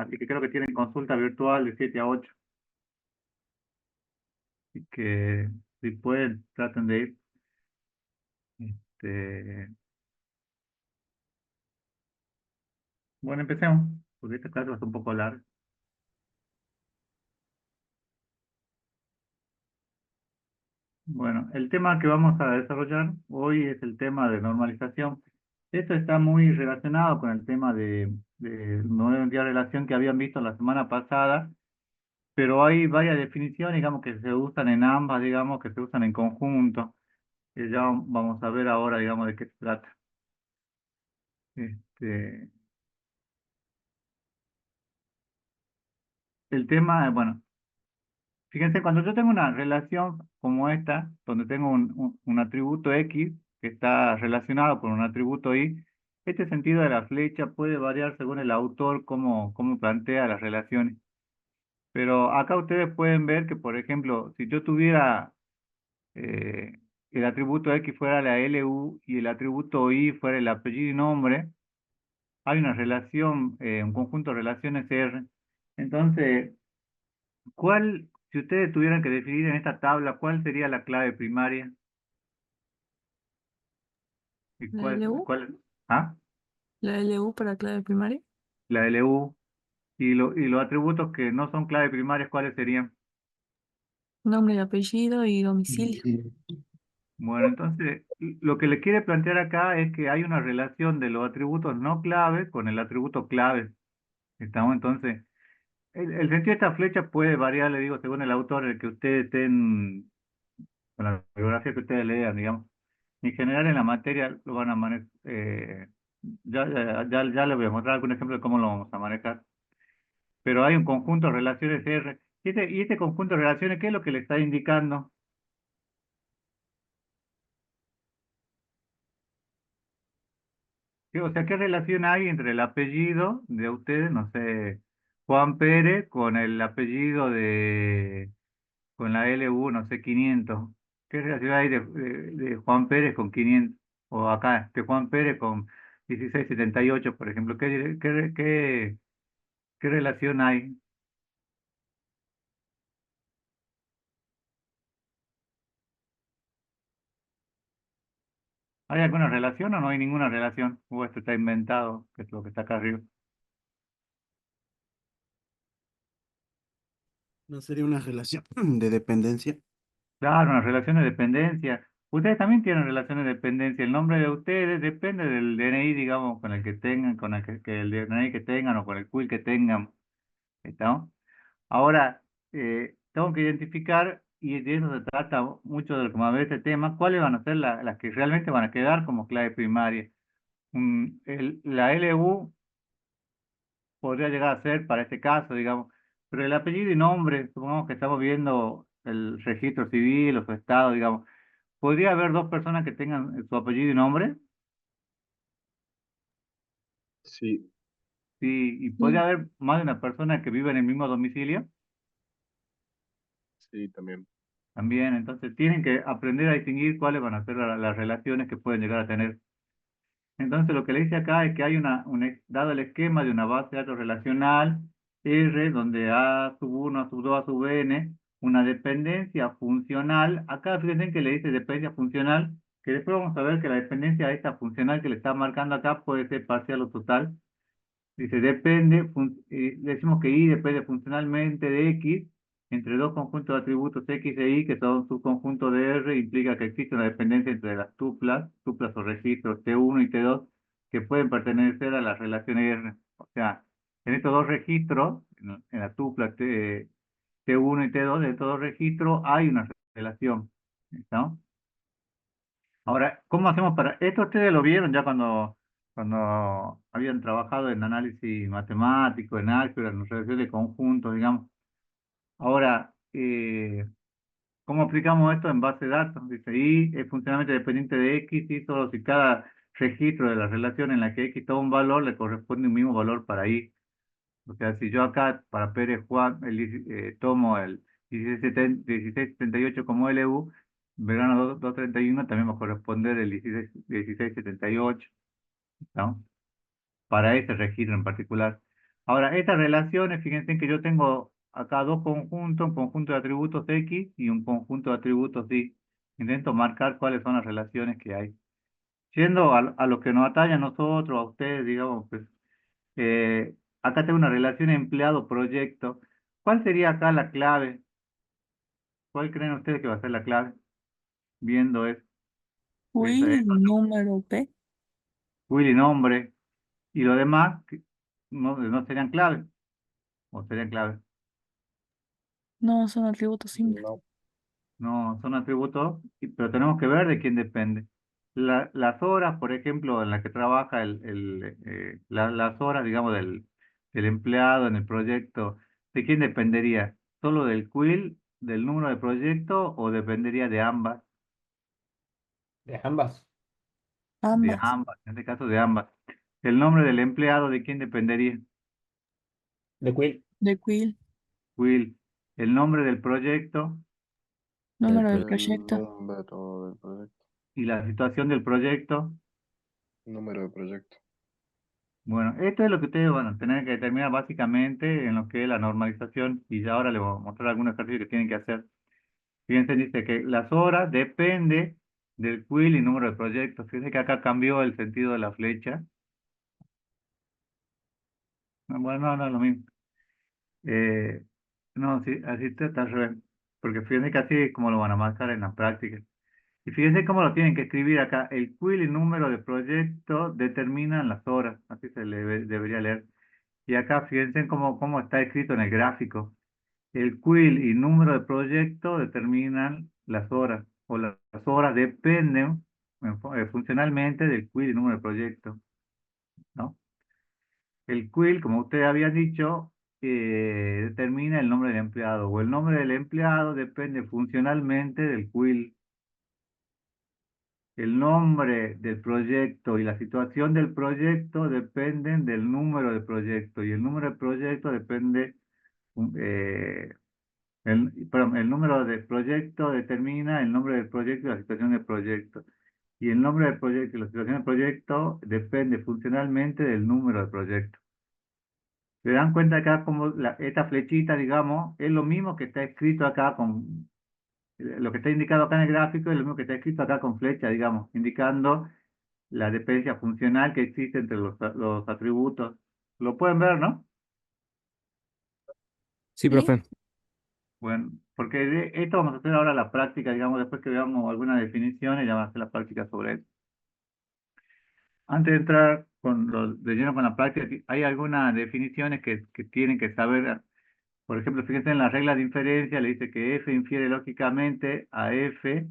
así que creo que tienen consulta virtual de 7 a 8. Así que si pueden, traten de ir. Este, bueno, empecemos, porque esta clase va a ser un poco larga. Bueno, el tema que vamos a desarrollar hoy es el tema de normalización. Esto está muy relacionado con el tema de modelo de relación que habían visto la semana pasada, pero hay varias definiciones, digamos, que se usan en ambas, digamos, que se usan en conjunto. Ya vamos a ver ahora, digamos, de qué se trata. Este, el tema, bueno, fíjense, cuando yo tengo una relación como esta, donde tengo un atributo X que está relacionado con un atributo Y, este sentido de la flecha puede variar según el autor, cómo plantea las relaciones. Pero acá ustedes pueden ver que, por ejemplo, si yo tuviera eh, el atributo X fuera la LU y el atributo Y fuera el apellido y nombre, hay una relación, un conjunto de relaciones R. Entonces, si ustedes tuvieran que definir en esta tabla, ¿cuál sería la clave primaria? ¿Y La LU, ¿Ah? la LU para clave primaria, La LU. Y los atributos que no son clave primarias, ¿cuáles serían? nombre y apellido y domicilio. Bueno, entonces, lo que le quiere plantear acá es que hay una relación de los atributos no clave con el atributo clave. ¿Estamos? Entonces, el sentido de esta flecha puede variar, le digo, según el autor, el que ustedes estén, con la bibliografía que ustedes lean, digamos. En general en la materia lo van a manejar, ya les voy a mostrar algún ejemplo de cómo lo vamos a manejar. Pero hay un conjunto de relaciones R. Y este conjunto de relaciones, ¿qué es lo que le está indicando? O sea, ¿qué relación hay entre el apellido de ustedes, no sé, Juan Pérez, con el apellido con la LU, no sé, 500? ¿Qué relación hay de Juan Pérez con 500? O acá, de Juan Pérez con 1678, por ejemplo. ¿Qué relación hay? ¿Hay alguna relación o no hay ninguna relación? O esto está inventado, que es lo que está acá arriba. ¿No sería una relación de dependencia? Claro, una relación de dependencia. Ustedes también tienen relaciones de dependencia. El nombre de ustedes depende del DNI, digamos, con el que tengan, con el DNI que tengan o con el CUI que tengan. ¿Estamos? Ahora, tengo que identificar, y de eso se trata mucho de lo que va a ver este tema, cuáles van a ser las que realmente van a quedar como clave primaria. La LU podría llegar a ser para este caso, digamos, pero el apellido y nombre, supongamos que estamos viendo el registro civil o su estado, digamos, ¿podría haber dos personas que tengan su apellido y nombre? Sí, Sí, y podría Sí. haber más de una persona que vive en el mismo domicilio sí, también. también, entonces tienen que aprender a distinguir cuáles van a ser las relaciones que pueden llegar a tener. Entonces lo que le dice acá es que hay dado el esquema de una base de datos relacional R, donde A sub 1, A sub 2, A sub n, una dependencia funcional. Acá fíjense que le dice dependencia funcional, que después vamos a ver que la dependencia de esta funcional que le está marcando acá puede ser parcial o total. Dice, decimos que Y depende funcionalmente de X entre dos conjuntos de atributos X e Y, que son subconjuntos de R, implica que existe una dependencia entre las tuplas o registros T1 y T2, que pueden pertenecer a la relación R. O sea, en estos dos registros, en la tupla T1 y T2, de estos dos registros hay una relación. ¿No? Ahora, ¿cómo hacemos para...? Esto ustedes lo vieron ya cuando habían trabajado en análisis matemático, en álgebra, en relación de conjuntos, digamos. Ahora, ¿cómo aplicamos esto en base de datos? Dice, Y es funcionalmente dependiente de X y solo si cada registro de la relación en la que X toma un valor le corresponde un mismo valor para Y. O sea, si yo acá para Pérez Juan tomo el 1678 como LU, verano 231 también va a corresponder el 1678, ¿no? Para ese registro en particular. Ahora, estas relaciones, fíjense que yo tengo acá dos conjuntos, un conjunto de atributos X y un conjunto de atributos Y. Intento marcar cuáles son las relaciones que hay. Yendo a lo que nos atañe a nosotros, a ustedes, digamos, pues, acá tengo una relación empleado-proyecto. ¿Cuál sería acá la clave? ¿Cuál creen ustedes que va a ser la clave? Viendo eso, Will, número P. Willy nombre y lo demás no serían claves, o serían claves. No, son atributos simples. No. No, son atributos, pero tenemos que ver de quién depende. Las horas, por ejemplo, en las que trabaja las horas, digamos, del empleado en el proyecto, ¿de quién dependería? ¿Solo del quill, del número de proyecto o dependería de ambas? De ambas. De Ambas. ambas, en este caso de ambas. ¿El nombre del empleado de quién dependería? De Quill. De Quill, Quill. ¿El nombre del proyecto número del El proyecto. número del proyecto. y la situación del proyecto? Número de proyecto. Bueno, esto es lo que ustedes van a tener que determinar básicamente en lo que es la normalización y ya ahora les voy a mostrar algunos ejercicios que tienen que hacer. Fíjense, dice que las horas depende del quill y número de proyectos. Fíjense que acá cambió el sentido de la flecha. Bueno, no, es lo mismo. Eh, no, sí, así está al revés. Porque fíjense que así es como lo van a marcar en la práctica. Y fíjense cómo lo tienen que escribir acá. El quill y número de proyecto determinan las horas. Así se debería leer. Y acá fíjense cómo está escrito en el gráfico. El quill y número de proyecto determinan las horas, o las horas dependen funcionalmente del quill y número de proyecto, ¿no? El quill, como usted había dicho, determina el nombre del empleado, o el nombre del empleado depende funcionalmente del quill. El nombre del proyecto y la situación del proyecto dependen del número de proyecto, y el número de proyecto depende eh, perdón, el número de proyecto determina el nombre del proyecto y la situación del proyecto. Y el nombre del proyecto y la situación del proyecto depende funcionalmente del número de proyecto. Se dan cuenta acá como esta flechita, digamos, es lo mismo que está escrito acá con, lo que está indicado acá en el gráfico es lo mismo que está escrito acá con flecha, digamos, indicando la dependencia funcional que existe entre los atributos. Lo pueden ver, ¿no? Sí, ¿Sí? profe. Bueno, porque de esto vamos a hacer ahora la práctica, digamos, después que veamos algunas definiciones, ya vamos a hacer la práctica sobre eso. Antes de entrar de lleno con la práctica, hay algunas definiciones que tienen que saber. Por ejemplo, fíjense en la regla de inferencia, le dice que F infiere lógicamente a F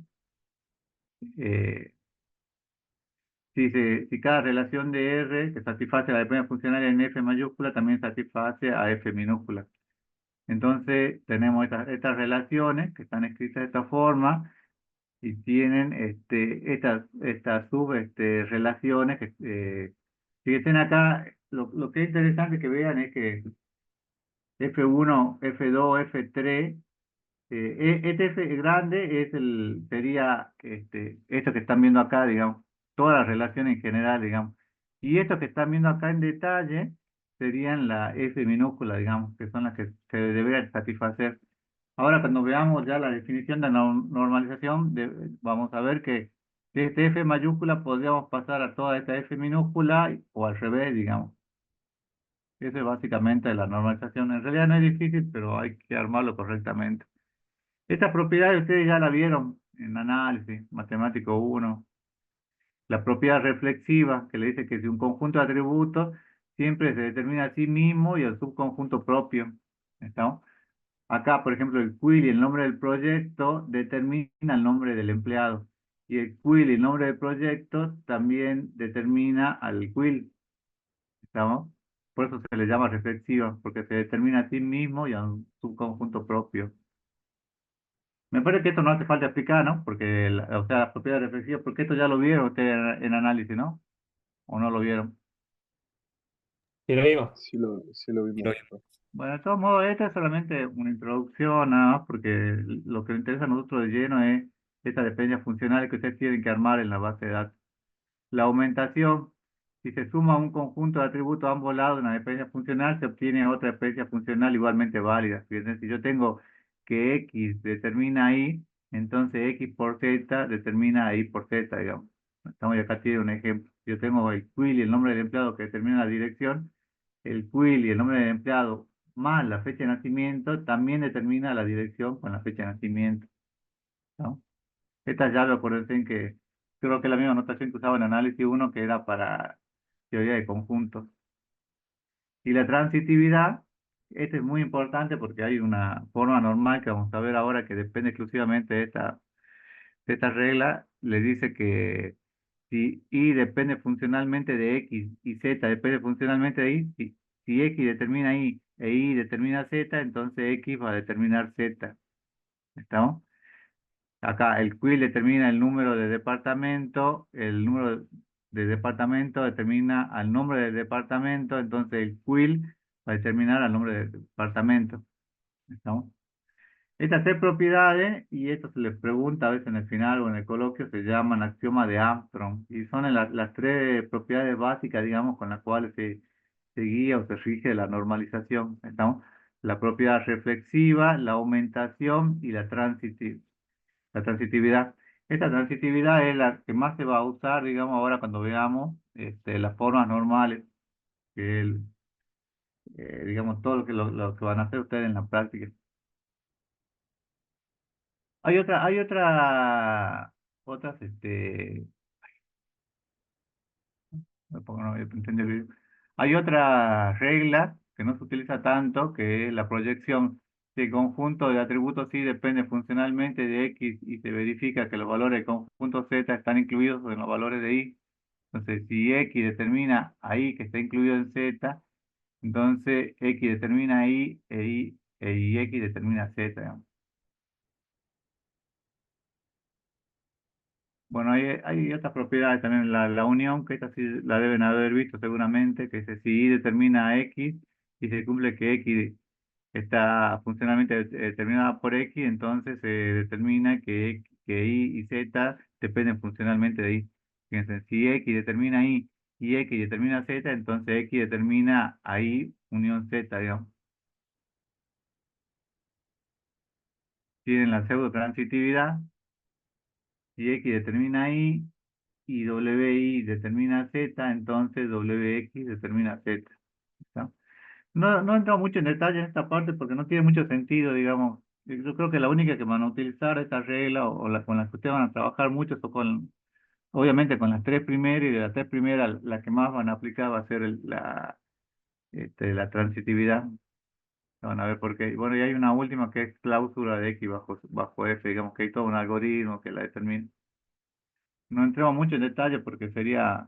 eh, si cada relación de R que satisface la dependencia funcional en F mayúscula también satisface a F minúscula. Entonces, tenemos estas relaciones que están escritas de esta forma y tienen estas relaciones fíjense acá, lo que es interesante que vean es que F1, F2, F3, este F grande sería esto que están viendo acá, digamos, todas las relaciones en general, digamos. Y esto que están viendo acá en detalle serían la F minúscula, digamos, que son las que se deberían satisfacer. Ahora, cuando veamos ya la definición de normalización, vamos a ver que de este F mayúscula podríamos pasar a toda esta F minúscula o al revés, digamos. Eso es básicamente la normalización. En realidad no es difícil, pero hay que armarlo correctamente. Esta propiedad ustedes ya la vieron en análisis matemático 1. La propiedad reflexiva, que le dice que si un conjunto de atributos siempre se determina a sí mismo y el subconjunto propio. ¿Estamos? Acá, por ejemplo, el quill y el nombre del proyecto determina el nombre del empleado. Y el quill y el nombre del proyecto también determina al quill. ¿Estamos? Por eso se le llama reflexiva, porque se determina a sí mismo y a un subconjunto propio. Me parece que esto no hace falta explicar, ¿no? Porque, o sea, la propiedad reflexiva, porque esto ya lo vieron ustedes en análisis, ¿no? ¿O no lo vieron? Sí, lo vimos. Sí lo vimos, profe. Bueno, de todos modos, esta es solamente una introducción, nada más, porque lo que nos interesa a nosotros de lleno es esta dependencia funcional que ustedes tienen que armar en la base de datos. La aumentación. Si se suma un conjunto de atributos a ambos lados de una dependencia funcional, se obtiene otra dependencia funcional igualmente válida. Fíjense, si yo tengo que X determina Y, entonces X por Z determina Y por Z, digamos. Estamos acá tiene un ejemplo. Yo tengo el quill y el nombre del empleado que determina la dirección. El quill y el nombre del empleado más la fecha de nacimiento también determina la dirección con la fecha de nacimiento, ¿no? Esta llave, acuérdense que creo que es la misma notación que usaba en análisis uno que era para teoría de conjuntos. Y la transitividad, este es muy importante porque hay una forma normal que vamos a ver ahora que depende exclusivamente de esta regla. Le dice que si Y depende funcionalmente de X y Z depende funcionalmente de Y, si X determina Y e Y determina Z, entonces X va a determinar Z. ¿Estamos? Acá el quill determina el número de departamento, el número de departamento determina al nombre del departamento, entonces el quill va a determinar al nombre del departamento. ¿Estamos? Estas tres propiedades, y esto se les pregunta a veces en el final o en el coloquio, se llaman axiomas de Armstrong, y son las tres propiedades básicas, digamos, con las cuales se guía o se rige la normalización. ¿Estamos? La propiedad reflexiva, la aumentación y la transitividad. Esta transitividad es la que más se va a usar, digamos, ahora cuando veamos las formas normales, que digamos, todo lo que van a hacer ustedes en la práctica. Otras, me pongo, no, entendí el video. Hay otra regla que no se utiliza tanto, que es la proyección. Si el conjunto de atributos sí depende funcionalmente de X y se verifica que los valores del conjunto Z están incluidos en los valores de Y. Entonces, si X determina a Y que está incluido en Z, entonces X determina y X determina Z, digamos. Bueno, hay otras propiedades también, la unión, que esta sí la deben haber visto seguramente, que dice si Y determina X y se cumple que X está funcionalmente determinada por X, entonces se determina que Y y Z dependen funcionalmente de Y. Fíjense, si X determina y X determina Z, entonces X determina a Y unión Z, digamos. Tienen la pseudo-transitividad, si X determina y WI determina Z, entonces WX determina Z. ¿Está? No he entrado mucho en detalle en esta parte porque no tiene mucho sentido, digamos. Yo creo que la única que van a utilizar esta regla o la con la que ustedes van a trabajar mucho es obviamente con las tres primeras, y de las tres primeras la que más van a aplicar va a ser la transitividad. Van a ver por qué. Bueno, y hay una última que es cláusula de X bajo F, digamos que hay todo un algoritmo que la determina. No entremos mucho en detalle porque sería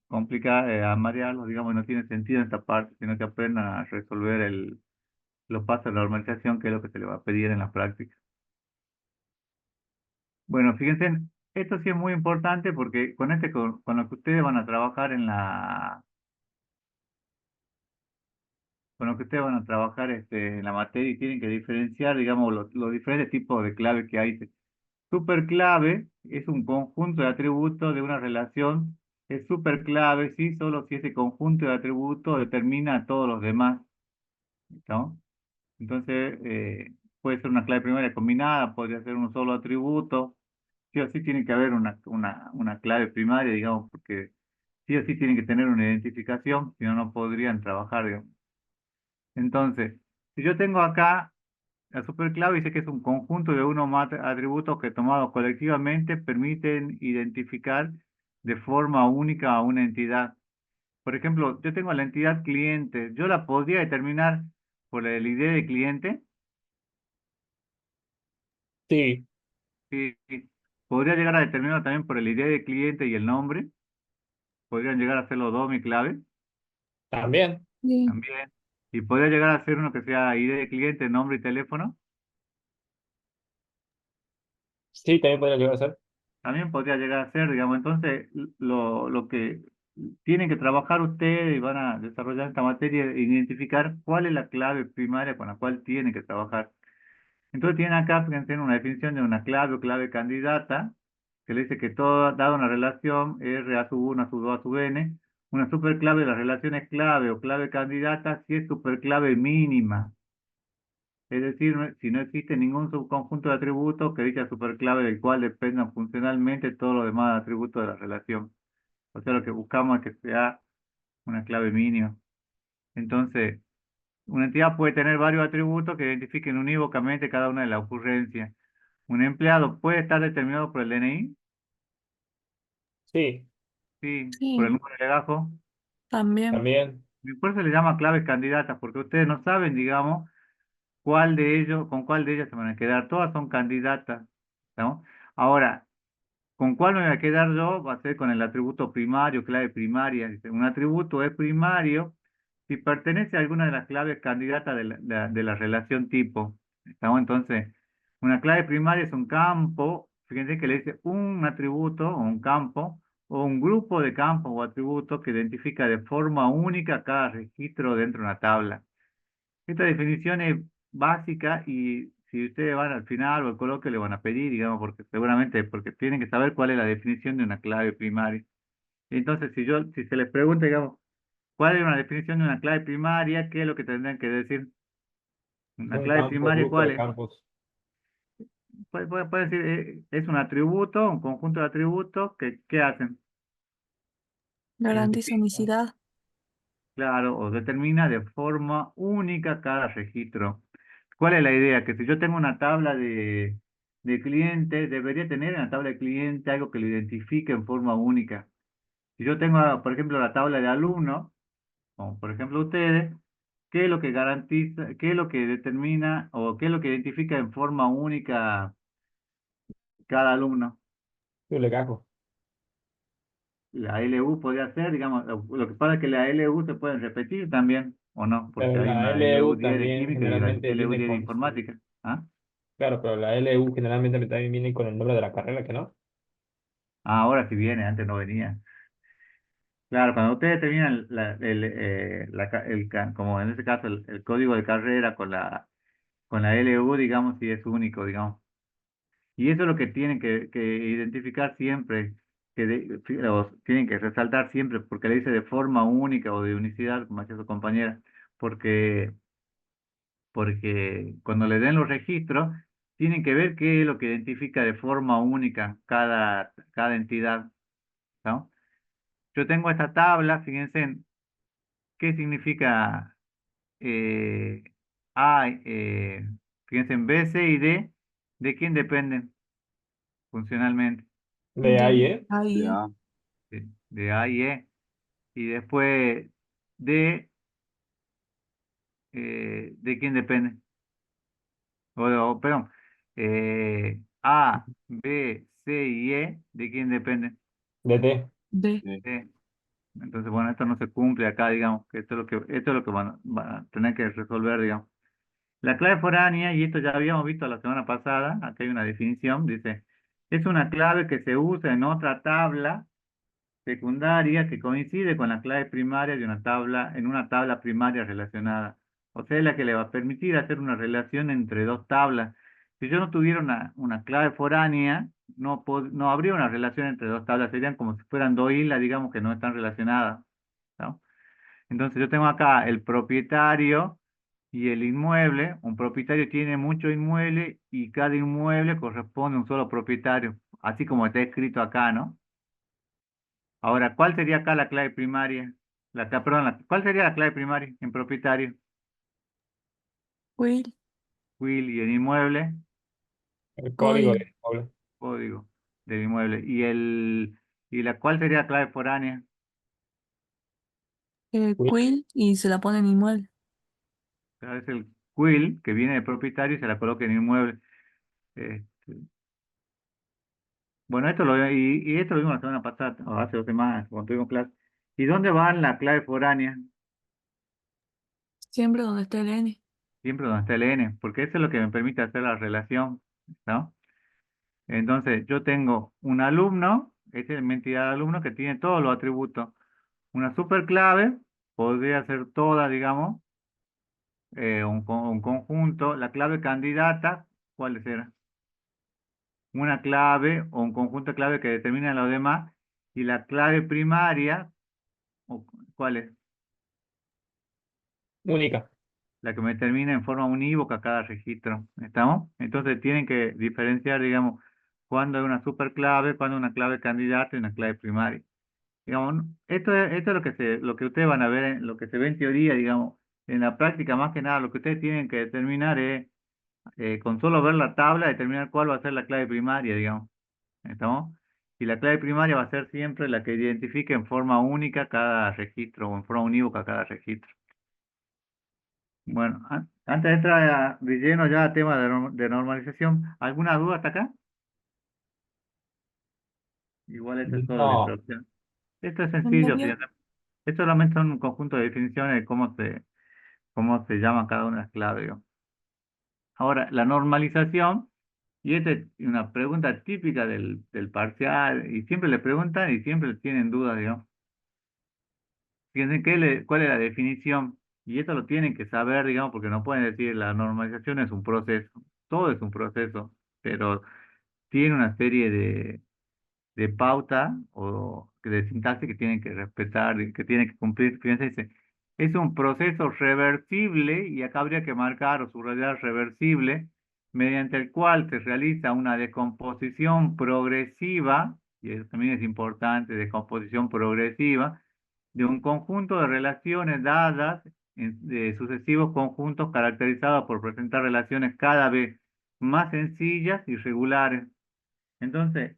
complicar, a marearlos, digamos, no tiene sentido en esta parte, sino que aprendan a resolver los pasos de la normalización, que es lo que se les va a pedir en la práctica. Bueno, fíjense, esto sí es muy importante porque con lo que ustedes van a trabajar con lo que ustedes van a trabajar en la materia y tienen que diferenciar, digamos, los diferentes tipos de clave que hay. Superclave es un conjunto de atributos de una relación. Es superclave, sí, solo si ese conjunto de atributos determina a todos los demás, ¿no? Entonces, puede ser una clave primaria combinada, podría ser un solo atributo. Sí o sí tiene que haber una clave primaria, digamos, porque sí o sí tienen que tener una identificación, si no, no podrían trabajar, digamos. Entonces, si yo tengo acá la superclave, dice que es un conjunto de uno o más atributos que tomados colectivamente permiten identificar de forma única a una entidad. Por ejemplo, yo tengo la entidad cliente, yo la podría determinar por el ID de cliente. Sí, Sí, sí. Podría llegar a determinarlo también por el ID de cliente y el nombre. Podrían llegar a ser los dos mi clave también. Sí. también. Y podría llegar a ser uno que sea ID de cliente, nombre y teléfono. Sí, también podría llegar a ser. También podría llegar a ser, digamos. Entonces, lo que tienen que trabajar ustedes y van a desarrollar esta materia es identificar cuál es la clave primaria con la cual tienen que trabajar. Entonces tienen acá, fíjense, una definición de una clave o clave candidata, que le dice que toda, dada una relación R a sub 1 a sub 2 a sub n, Una superclave de las relaciones clave o clave candidata si es superclave mínima. Es decir, si no existe ningún subconjunto de atributos que dicha superclave del cual dependan funcionalmente todos los demás atributos de la relación. O sea, lo que buscamos es que sea una clave mínima. Entonces, una entidad puede tener varios atributos que identifiquen unívocamente cada una de las ocurrencias. Un empleado puede estar determinado por el DNI, Sí, sí, por el Sí, número de legajo. también. también. Y por eso se le llama claves candidatas, porque ustedes no saben, digamos, cuál de ellos, con cuál de ellas se van a quedar. Todas son candidatas, ¿no? Ahora, ¿con cuál me voy a quedar yo? Va a ser con el atributo primario, clave primaria. Dice, un atributo es primario si pertenece a alguna de las claves candidatas de la relación tipo. ¿Estamos? Entonces, una clave primaria es un campo, fíjense que le dice un atributo o un campo o un grupo de campos o atributos que identifica de forma única cada registro dentro de una tabla. Esta definición es básica y si ustedes van al final o al coloquio le van a pedir, digamos, porque seguramente porque tienen que saber cuál es la definición de una clave primaria. Entonces, si se les pregunta, digamos, ¿cuál es una definición de una clave primaria? ¿Qué es lo que tendrían que decir? ¿Una Un clave campo, primaria grupo cuál de es? campos. Puede decir, es un atributo, un conjunto de atributos que, ¿qué hacen? Garantiza Identifican, unicidad. claro, o determina de forma única cada registro. ¿Cuál es la idea? Que si yo tengo una tabla de clientes, debería tener en la tabla de cliente algo que lo identifique en forma única. Si yo tengo, por ejemplo, la tabla de alumnos, como por ejemplo ustedes, ¿qué es lo que garantiza, qué es lo que determina o qué es lo que identifica en forma única cada alumno? Yo le cajo. La LU podría ser, digamos, lo que pasa es que la LU se pueden repetir también, ¿o no? Porque Pero hay la una LU LU 10 de también química y la generalmente LU viene 10 de con su... informática. ¿Ah? Claro, pero la LU generalmente también viene con el nombre de la carrera, ¿que no? Ah, ahora sí viene, antes no venía. Claro, cuando ustedes terminan como en este caso el código de carrera con la LU, digamos, si es único, digamos. Y eso es lo que tienen que identificar siempre, o tienen que resaltar siempre, porque le dice de forma única o de unicidad, como decía su compañera, porque, porque cuando le den los registros, tienen que ver qué es lo que identifica de forma única cada entidad, ¿no? Yo tengo esta tabla, fíjense, ¿qué significa eh, A? Fíjense, en B, C y D, ¿de quién dependen funcionalmente? De ahí, De ¿eh? ahí, Ya. De A y E. Y después D, ¿de quién depende? Perdón, A, B, C y E, ¿de quién dependen? De T. de, Sí. D. Entonces, bueno, esto no se cumple acá, digamos, que esto es lo que van a tener que resolver, digamos. La clave foránea, y esto ya habíamos visto la semana pasada, acá hay una definición, dice, es una clave que se usa en otra tabla secundaria que coincide con la clave primaria de una tabla, en una tabla primaria relacionada. O sea, es la que le va a permitir hacer una relación entre dos tablas. Si yo no tuviera una clave foránea, no habría una relación entre dos tablas, serían como si fueran dos islas, digamos, que no están relacionadas, ¿no? Entonces yo tengo acá el propietario y el inmueble. Un propietario tiene muchos inmuebles y cada inmueble corresponde a un solo propietario, así como está escrito acá, ¿no? Ahora, ¿cuál sería acá la clave primaria? Perdón, ¿cuál sería la clave primaria en propietario? Will, Will y el inmueble, El código código, de inmueble. código del inmueble. ¿Cuál sería la clave foránea? Quill y se la pone en inmueble. O sea, es el Will que viene de propietario y se la coloca en inmueble. Este, bueno, y esto lo vimos la semana pasada, o hace 2 semanas, cuando tuvimos clase. ¿Y dónde va la clave foránea? Siempre donde esté el N. Siempre donde está el N, porque eso es lo que me permite hacer la relación, ¿no? Entonces, yo tengo un alumno, esta es mi entidad de alumno que tiene todos los atributos. Una superclave podría ser toda, digamos, un conjunto. La clave candidata, ¿cuál será? Una clave o un conjunto de claves que determina los demás. Y la clave primaria, ¿O cuál es? Única. La que me termina en forma unívoca cada registro. ¿Estamos? Entonces tienen que diferenciar, digamos, cuándo es una superclave, cuándo es una clave candidata y una clave primaria. Digamos, ¿no? Esto es lo que ustedes van a ver, lo que se ve en teoría, digamos, en la práctica más que nada, lo que ustedes tienen que determinar es, con solo ver la tabla, determinar cuál va a ser la clave primaria, digamos. ¿Estamos? Y la clave primaria va a ser siempre la que identifique en forma única cada registro o en forma unívoca cada registro. Bueno, antes de entrar de lleno ya a tema de normalización, ¿alguna duda hasta acá? Igual esto es solo la No, introducción. Esto es ¿En sencillo, serio? fíjate. Esto solamente son un conjunto de definiciones de cómo se llama cada una de las claves, digamos. Ahora, la normalización, y esta es una pregunta típica del parcial, y siempre le preguntan y siempre tienen dudas, digamos. Fíjense cuál es la definición, y esto lo tienen que saber, digamos, porque no pueden decir la normalización es un proceso, todo es un proceso, pero tiene una serie de pauta o de sintaxis que tienen que respetar, y que tienen que cumplir. Fíjense, dice, es un proceso reversible, y acá habría que marcar o subrayar reversible, mediante el cual se realiza una descomposición progresiva, y eso también es importante, descomposición progresiva, de un conjunto de relaciones dadas de sucesivos conjuntos caracterizados por presentar relaciones cada vez más sencillas y regulares. Entonces,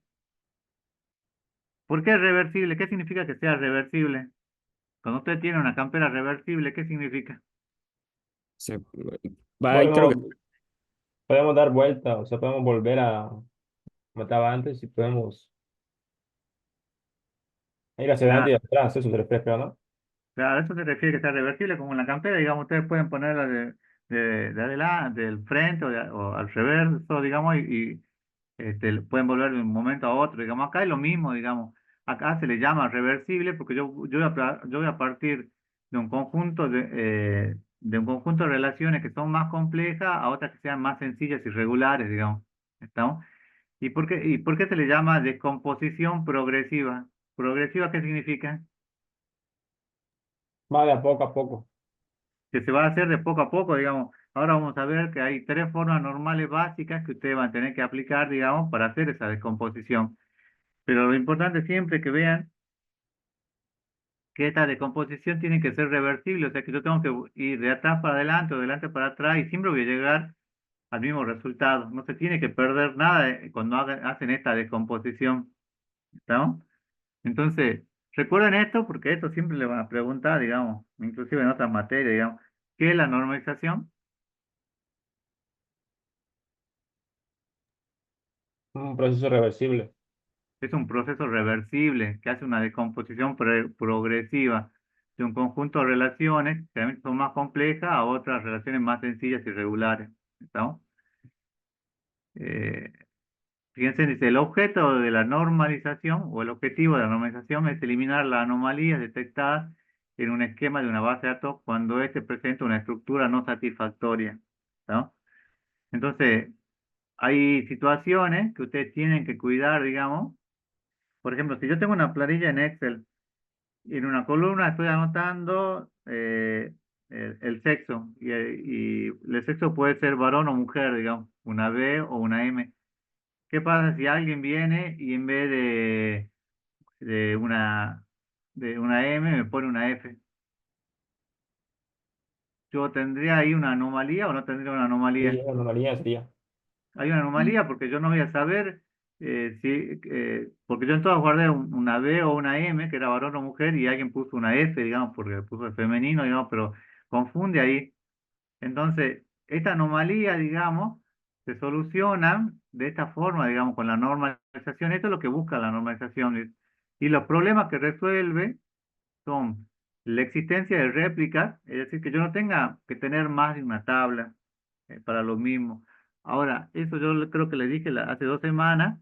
¿por qué es reversible? ¿Qué significa que sea reversible? Cuando usted tiene una campera reversible, ¿qué significa? Se, creo que podemos, podemos dar vuelta, o sea, podemos volver a como estaba antes y podemos ir hacia adelante y Claro, atrás, eso se refiere, creo, ¿no? claro, eso se refiere que sea reversible, como en la campera, digamos, ustedes pueden ponerla de adelante, del frente o al reverso, digamos, pueden volver de un momento a otro, digamos, acá es lo mismo, digamos, acá se le llama reversible porque yo voy a partir de un conjunto de relaciones que son más complejas a otras que sean más sencillas y regulares, digamos, ¿estamos? ¿Y por qué se le llama descomposición progresiva? ¿Progresiva qué significa? Va de a poco a poco. Que se va a hacer de poco a poco, digamos. Ahora vamos a ver que hay tres formas normales básicas que ustedes van a tener que aplicar, digamos, para hacer esa descomposición. Pero lo importante siempre es que vean que esta descomposición tiene que ser reversible, o sea que yo tengo que ir de atrás para adelante o de adelante para atrás y siempre voy a llegar al mismo resultado. No se tiene que perder nada cuando hacen esta descomposición, ¿estamos? Entonces, recuerden esto porque esto siempre le van a preguntar, digamos, inclusive en otras materias, digamos, ¿qué es la normalización? Un proceso reversible. Es un proceso reversible que hace una descomposición progresiva de un conjunto de relaciones que realmente son más complejas a otras relaciones más sencillas y regulares. ¿Estamos? Eh, Fíjense, dice, el objeto de la normalización o el objetivo de la normalización es eliminar las anomalías detectadas en un esquema de una base de datos cuando éste presenta una estructura no satisfactoria. ¿No? Entonces, hay situaciones que ustedes tienen que cuidar, digamos. Por ejemplo, si yo tengo una planilla en Excel y en una columna estoy anotando el sexo y el sexo puede ser varón o mujer, digamos, una B o una M. ¿Qué pasa si alguien viene y en vez de una, de una M me pone una F? ¿Yo tendría ahí una anomalía o no tendría una Sí, anomalía? la anomalía sería. Hay una anomalía porque yo no voy a saber porque yo en todas guardé una B o una M, que era varón o mujer, y alguien puso una F, digamos, porque puso el femenino, digamos, pero confunde ahí. Entonces, esta anomalía, digamos, se soluciona de esta forma, digamos, con la normalización. Esto es lo que busca la normalización. Y los problemas que resuelve son la existencia de réplicas, es decir, que yo no tenga que tener más de una tabla para lo mismo. Ahora, eso creo que le dije hace 2 semanas,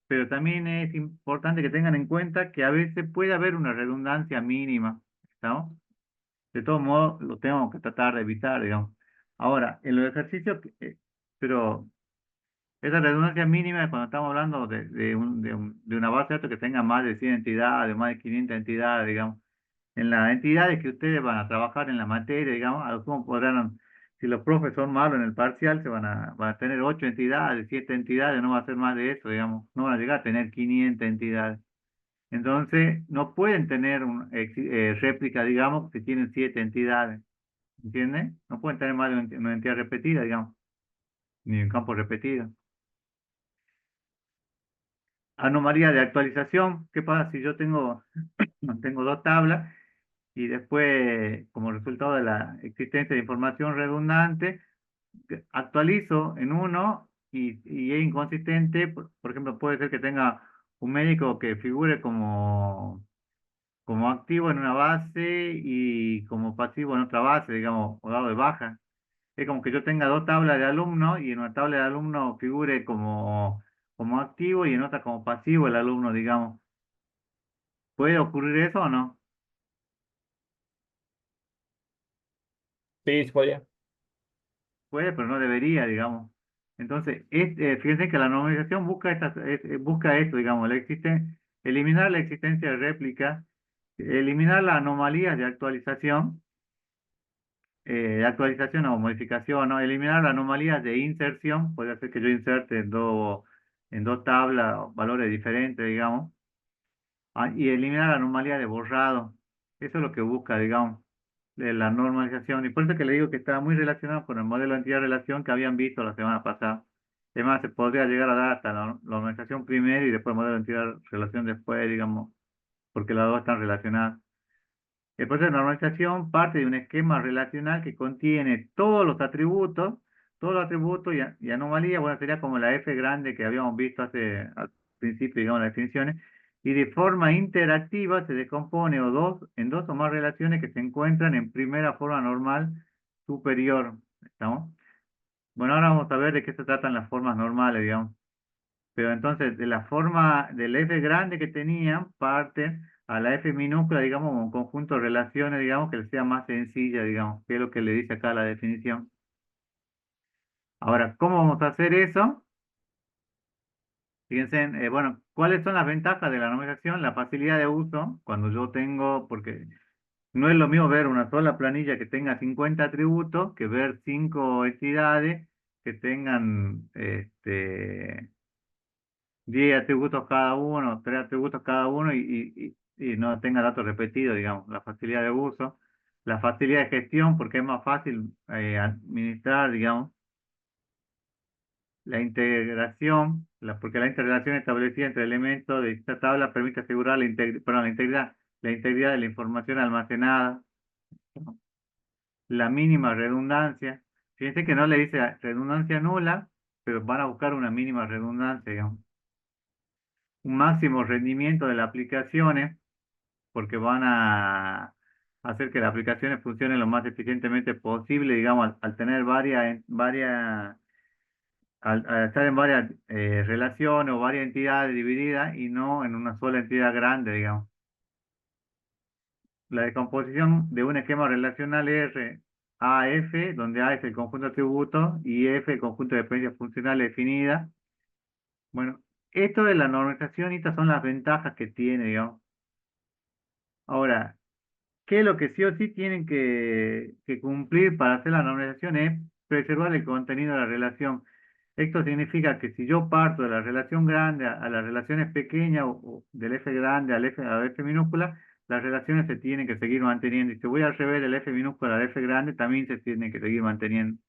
pero también es importante que tengan en cuenta que a veces puede haber una redundancia mínima, ¿estamos? De todos modos, lo tengo que tratar de evitar, digamos. Ahora, en los ejercicios, pero esa redundancia mínima es cuando estamos hablando de una base de datos que tenga más de 100 entidades, más de 500 entidades, digamos. en las entidades que ustedes van a trabajar en la materia, digamos, a lo sumo podrán, si los profes son malos en el parcial, van a tener 8 entidades, 7 entidades, no va a ser más de eso, digamos, no van a llegar a tener 500 entidades. Entonces, no pueden tener réplica, digamos, si tienen 7 entidades, ¿entiendes? No pueden tener más de una entidad repetida, digamos, ni un campo repetido. Anomalía de actualización, ¿qué pasa si yo tengo dos tablas y después, como resultado de la existencia de información redundante, actualizo en uno y es inconsistente? Por ejemplo, puede ser que tenga un médico que figure como activo en una base y como pasivo en otra base, digamos, o dado de baja. Es como que yo tenga dos tablas de alumnos y en una tabla de alumnos figure como activo y en otra como pasivo el alumno, digamos. ¿Puede ocurrir eso o no? Sí, se podría. Puede, pero no debería, digamos. Entonces, fíjense que la normalización busca esto, digamos, eliminar la existencia de réplica, eliminar las anomalías de actualización o modificación, ¿no? Eliminar las anomalías de inserción, puede ser que yo inserte en dos tablas valores diferentes, digamos, y eliminar la anomalía de borrado. Eso es lo que busca, digamos, de la normalización. Y por eso que le digo que está muy relacionado con el modelo de entidad-relación que habían visto la semana pasada. Además, se podría llegar a dar hasta la normalización primero y después el modelo de entidad-relación después, digamos, porque las dos están relacionadas. El proceso de normalización parte de un esquema relacional que contiene todos los atributos y anomalías. Bueno, sería como la F grande que habíamos visto al principio, digamos, las definiciones, y de forma interactiva se descompone en dos o más relaciones que se encuentran en primera forma normal superior. ¿Estamos? Bueno, ahora vamos a ver de qué se tratan las formas normales, digamos. Pero entonces, de la forma del F grande que tenían, parten a la F minúscula, digamos, un conjunto de relaciones, digamos, que sea más sencilla, digamos, que es lo que le dice acá la definición. Ahora, ¿cómo vamos a hacer eso? Fíjense, bueno, ¿cuáles son las ventajas de la normalización? La facilidad de uso, cuando yo tengo, porque no es lo mismo ver una sola planilla que tenga 50 atributos que ver 5 entidades que tengan 10 atributos cada uno, 3 atributos cada uno y no tenga datos repetidos, digamos. La facilidad de uso, la facilidad de gestión, porque es más fácil administrar, digamos. La integración, porque la interrelación establecida entre elementos de esta tabla permite asegurar la integridad de la información almacenada. ¿No? La mínima redundancia. Fíjense que no le dice redundancia nula, pero van a buscar una mínima redundancia, digamos. Un máximo rendimiento de las aplicaciones, porque van a hacer que las aplicaciones funcionen lo más eficientemente posible, digamos, al tener al estar en varias relaciones o varias entidades divididas y no en una sola entidad grande, digamos. La decomposición de un esquema relacional R A F, donde A es el conjunto de atributos y F el conjunto de dependencias funcionales definidas. Bueno, esto de la normalización, estas son las ventajas que tiene, digamos. Ahora, que lo que sí o sí tienen que cumplir para hacer la normalización es preservar el contenido de la relación. Esto significa que si yo parto de la relación grande a las relaciones pequeñas o del F grande a la F minúscula, las relaciones se tienen que seguir manteniendo. Y si voy al revés del F minúscula al F grande, también se tienen que seguir manteniendo.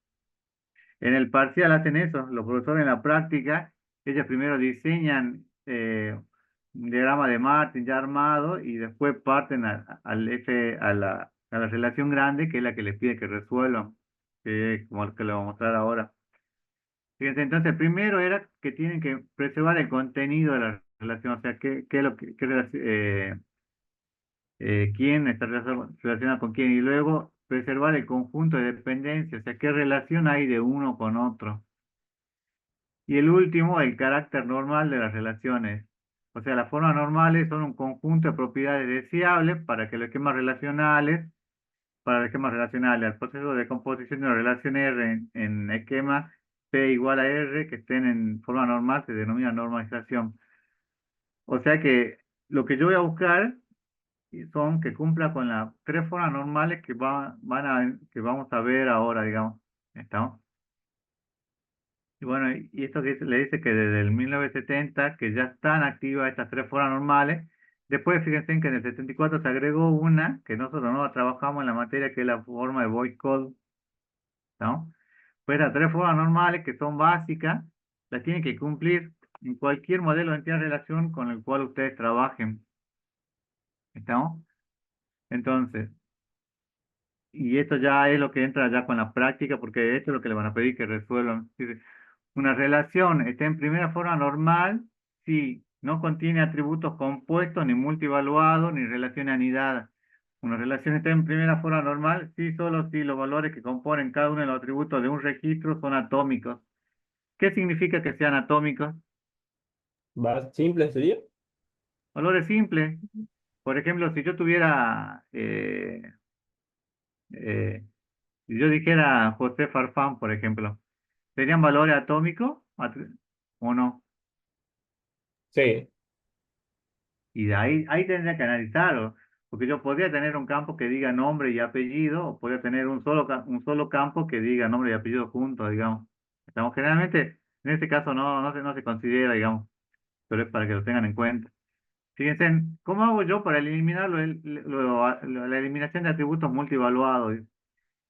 En el parcial hacen eso, los profesores en la práctica, ellos primero diseñan un diagrama de Martin ya armado y después parten a la relación grande, que es la que les pide que resuelvan, que es como lo que le voy a mostrar ahora. Fíjense, entonces, primero era que tienen que preservar el contenido de la relación, o sea, qué es lo quién está relacionado con quién, y luego preservar el conjunto de dependencias, o sea, qué relación hay de uno con otro. Y el último, el carácter normal de las relaciones. O sea, las formas normales son un conjunto de propiedades deseables para los esquemas relacionales. Al proceso de composición de una relación R en esquema P igual a R que estén en forma normal se denomina normalización. O sea que lo que yo voy a buscar son que cumpla con las tres formas normales que que vamos a ver ahora, digamos. ¿Estamos? Y bueno, y esto le dice que desde el 1970 que ya están activas estas tres formas normales. Después fíjense que en el 74 se agregó una que nosotros no trabajamos en la materia, que es la forma de voice code, ¿no? Pues las tres formas normales que son básicas, las tienen que cumplir en cualquier modelo de entidad de relación con el cual ustedes trabajen. ¿Estamos? Entonces, y esto ya es lo que entra ya con la práctica, porque esto es lo que le van a pedir que resuelvan. Dice, una relación está en primera forma normal si no contiene atributos compuestos, ni multivaluados, ni relaciones anidadas. Una relación está en primera forma normal si solo si los valores que componen cada uno de los atributos de un registro son atómicos. ¿Qué significa que sean atómicos? Simple sería. Valores simples. Por ejemplo, si yo tuviera, eh, si yo dijera José Farfán, por ejemplo, ¿serían valores atómicos o no? Sí. Y de ahí tendría que analizarlo, porque yo podría tener un campo que diga nombre y apellido, o podría tener un solo campo que diga nombre y apellido juntos, digamos. Estamos generalmente, en este caso no se considera, digamos, pero es para que lo tengan en cuenta. Fíjense, ¿cómo hago yo para eliminar la eliminación de atributos multivaluados?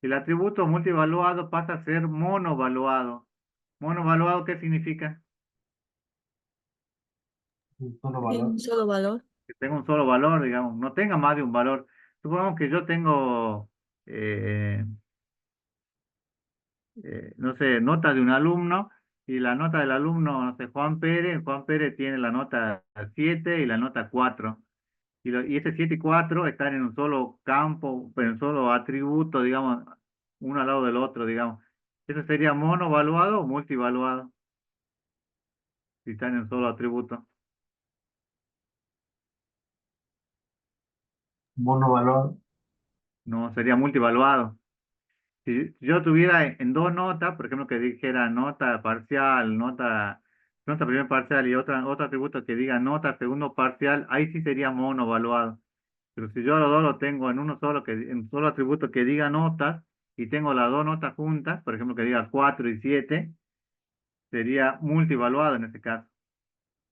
El atributo multivaluado pasa a ser monovaluado. ¿Monovaluado qué significa? Un solo Tiene valor. un solo valor. Que tenga un solo valor, digamos, no tenga más de un valor. Supongamos que yo tengo, eh, no sé, nota de un alumno y la nota del alumno, no sé, Juan Pérez tiene la nota 7 y la nota 4. Y ese 7 y 4 están en un solo campo, pero en un solo atributo, digamos, uno al lado del otro, digamos. ¿Eso sería monovaluado o multivaluado? Si están en un solo atributo. Monovalor. No, sería multivaluado. Si yo tuviera en dos notas, por ejemplo, que dijera nota parcial, nota primer parcial y otro atributo que diga nota segundo parcial, ahí sí sería monovaluado. Pero si yo los dos lo tengo en en un solo atributo que diga notas y tengo las dos notas juntas, por ejemplo, que diga 4 y 7, sería multivaluado en este caso.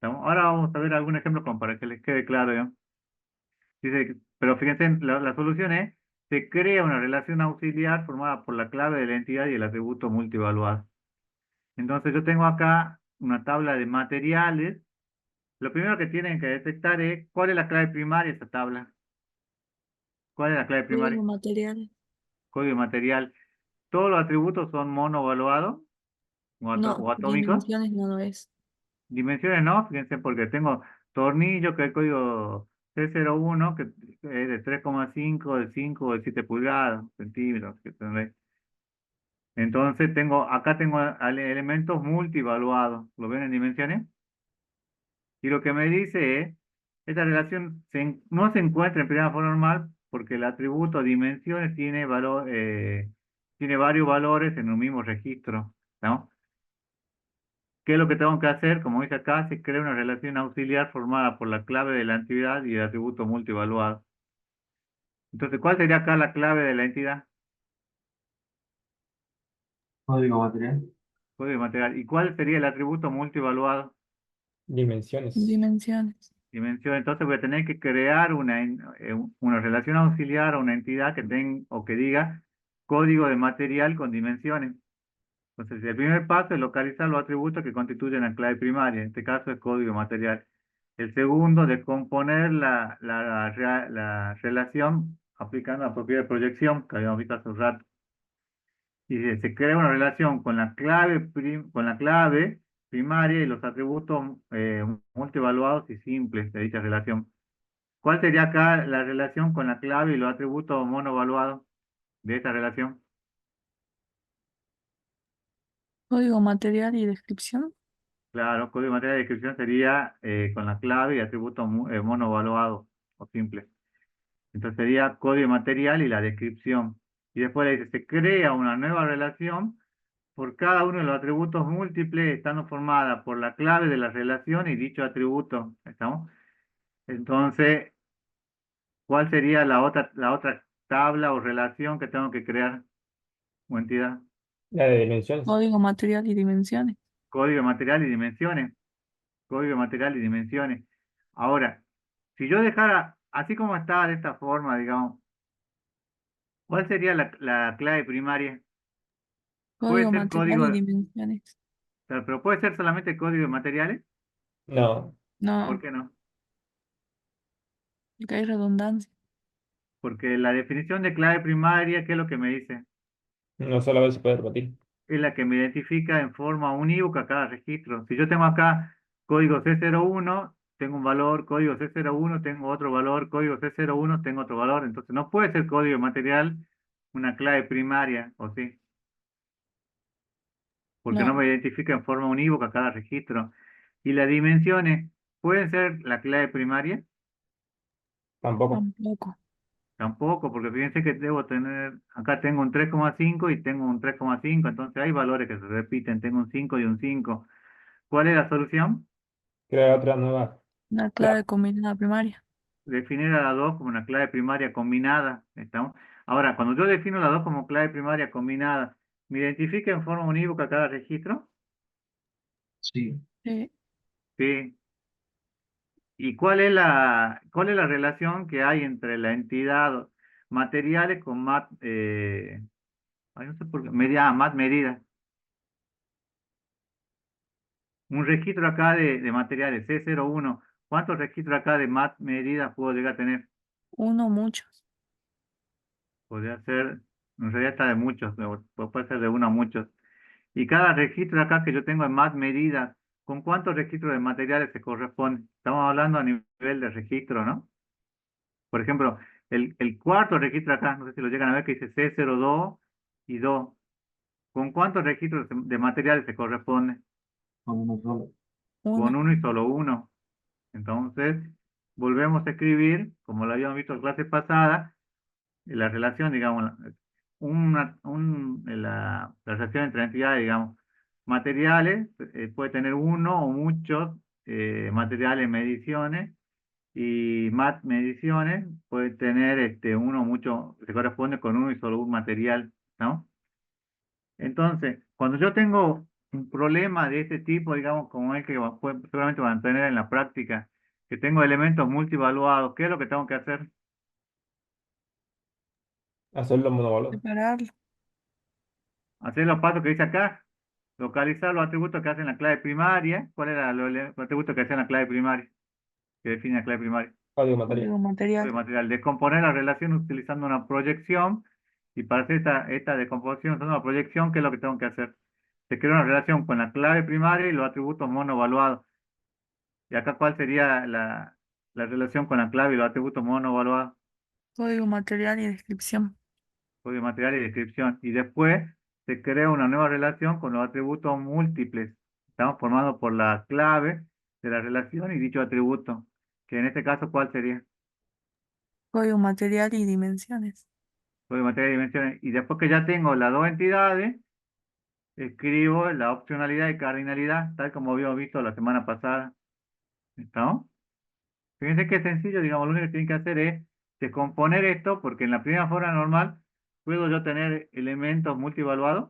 Ahora vamos a ver algún ejemplo como para que les quede claro, ¿ya? Dice, pero fíjense, la solución es, se crea una relación auxiliar formada por la clave de la entidad y el atributo multivaluado. Entonces yo tengo acá una tabla de materiales. Lo primero que tienen que detectar es cuál es la clave primaria de esta tabla. ¿Cuál es la clave primaria? Código material. Código material. ¿Todos los atributos son monovaluados No, o atómicos? dimensiones no lo es. Dimensiones no, fíjense, porque tengo tornillo, que es el código 301, que es de 3,5, de 5 o de 7 pulgadas, centímetros. Entonces acá tengo elementos multivaluados. ¿Lo ven en dimensiones? Y lo que me dice es, esta relación no se encuentra en primera forma normal porque el atributo dimensiones tiene varios valores en un mismo registro, ¿no? ¿Qué es lo que tengo que hacer? Como dice acá, se crea una relación auxiliar formada por la clave de la entidad y el atributo multivaluado. Entonces, ¿cuál sería acá la clave de la entidad? Código material. Código material. ¿Y cuál sería el atributo multivaluado? Dimensiones. Dimensiones. Dimensión. Entonces voy a tener que crear una relación auxiliar a una entidad o que diga código de material con dimensiones. Entonces, el primer paso es localizar los atributos que constituyen la clave primaria. En este caso es código material. El segundo, descomponer la relación aplicando la propiedad de proyección que habíamos visto hace un rato. Y se crea una relación con con la clave primaria y los atributos multivaluados y simples de dicha relación. ¿Cuál sería acá la relación con la clave y los atributos monovaluados de esta relación? Código material y descripción. Claro, código de materia de descripción sería con la clave y atributos monovaluados o simples. Entonces sería código material y la descripción. Y después le dice, se crea una nueva relación por cada uno de los atributos múltiples estando formada por la clave de la relación y dicho atributo. ¿Estamos? Entonces, ¿Cuál sería la otra tabla o relación que tengo que crear o entidad? La de dimensiones. Código material y dimensiones. Código de material y dimensiones. Código de material y dimensiones. Ahora, si yo dejara así como está de esta forma, digamos, ¿cuál sería la clave primaria? Puede Código ser material código, y dimensiones. pero puede ser solamente código de materiales. No, ¿Por No, qué no? porque hay redundancia. Porque la definición de clave primaria, ¿qué es lo que me dice? no solo a veces se puede repetir. Es la que me identifica en forma unívoca cada registro. Si yo tengo acá código C01, tengo un valor, código C01, tengo otro valor, código C01, tengo otro valor. Entonces no puede ser código material una clave primaria, ¿o sí? Porque no No, me identifica en forma unívoca cada registro. Y las dimensiones pueden ser la clave primaria, Tampoco. tampoco. tampoco, porque fíjense que debo tener, acá tengo un 3,5 y tengo un 3,5, entonces hay valores que se repiten, tengo un 5 y un 5. ¿Cuál es la solución? Crea otra nueva Una clave. clave combinada primaria. Definir a la 2 como una clave primaria combinada. ¿Estamos? Ahora, cuando yo defino la 2 como clave primaria combinada, ¿me identifica en forma unívoca cada registro? Sí. Sí. ¿Y cuál es la relación que hay entre la entidad materiales con ay, no sé por qué, mat medida? Un registro acá de materiales, C01. ¿Cuántos registros acá de mat medida puedo llegar a tener? Uno, muchos. Podría ser, en realidad está de muchos, pero puede ser de uno a muchos. Y cada registro acá que yo tengo en más medidas, ¿con cuántos registros de materiales se corresponde? Estamos hablando a nivel de registro, ¿no? Por ejemplo, el cuarto registro acá, no sé si lo llegan a ver, que dice C02 y 2. ¿Con cuántos registros de materiales se corresponde? Con Uno. uno y solo uno. Entonces, volvemos a escribir, como lo habíamos visto en clase pasada, la relación, digamos, la relación entre entidades, digamos, materiales, puede tener uno o muchos materiales mediciones, y mat mediciones puede tener uno o mucho, se corresponde con uno y solo un material, ¿no? Entonces, cuando yo tengo un problema de este tipo, digamos, como el que seguramente van a tener en la práctica, que tengo elementos multivaluados, ¿qué es lo que tengo que hacer? Hacerlo monovalor. Separarlo. Hacer los pasos que dice acá, localizar los atributos que hacen la clave primaria. ¿Cuál era los atributos que hacen la clave primaria? Que define la clave primaria. Código material. Código De material. material. Descomponer la relación utilizando una proyección. Y para hacer esta descomposición usando una proyección, ¿qué es lo que tengo que hacer? Se crea una relación con la clave primaria y los atributos monovaluados. Y acá, ¿cuál sería la relación con la clave y los atributos monovaluados? Código material y descripción. Código material y descripción. Y después se crea una nueva relación con los atributos múltiples. Estamos formados por la clave de la relación y dicho atributo. Que en este caso, ¿cuál sería? Código material y dimensiones. Código material y dimensiones. Y después que ya tengo las dos entidades, escribo la opcionalidad y cardinalidad, tal como habíamos visto la semana pasada. ¿Estamos? Fíjense que es sencillo, digamos, lo único que tienen que hacer es descomponer esto, porque en la primera forma normal puedo yo tener elementos multivaluados.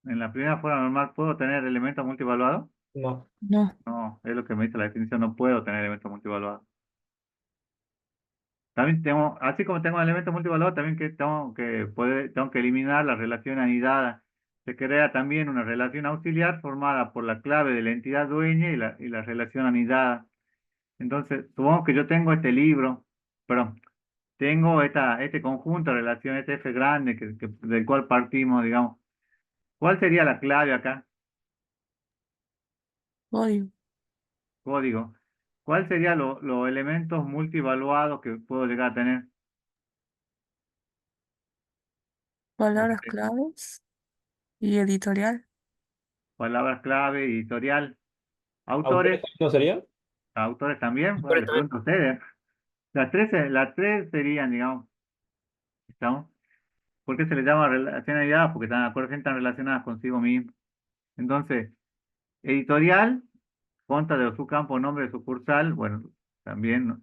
En la primera forma normal puedo tener elementos multivaluados. No. No. No, es lo que me dice la definición, no puedo tener elementos multivaluados. También tengo, así como tengo elementos multivaluados, también tengo que eliminar la relación anidada. Se crea también una relación auxiliar formada por la clave de la entidad dueña y la relación anidada. Entonces, supongo que yo tengo este libro, perdón, tengo este conjunto de relaciones, este F grande del cual partimos, digamos. ¿Cuál sería la clave acá? Código. Código. ¿Cuál serían los elementos multivaluados que puedo llegar a tener? Palabras Este, claves y editorial. palabras clave, editorial. ¿Autores Autores, no sería? autores también, bueno, les pregunto a ustedes. Las tres serían, digamos, ¿estamos? ¿Por qué se les llama relacionalidad? Porque están relacionadas consigo mismo. Entonces, editorial consta de su campo nombre de sucursal, bueno, también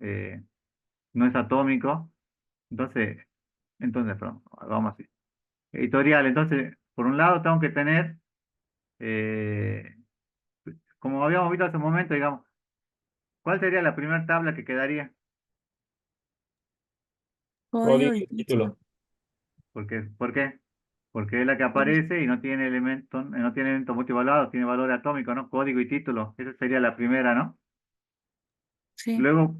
no es atómico. Entonces, perdón, vamos así. Editorial, entonces, por un lado tengo que tener, eh, como habíamos visto hace un momento, digamos, ¿cuál sería la primera tabla que quedaría? Código Código y y título. título. ¿Por qué? Porque es la que aparece y no tiene elemento multivaluado, tiene valor atómico, ¿no? Código y título. Esa sería la primera, ¿no? Sí. Luego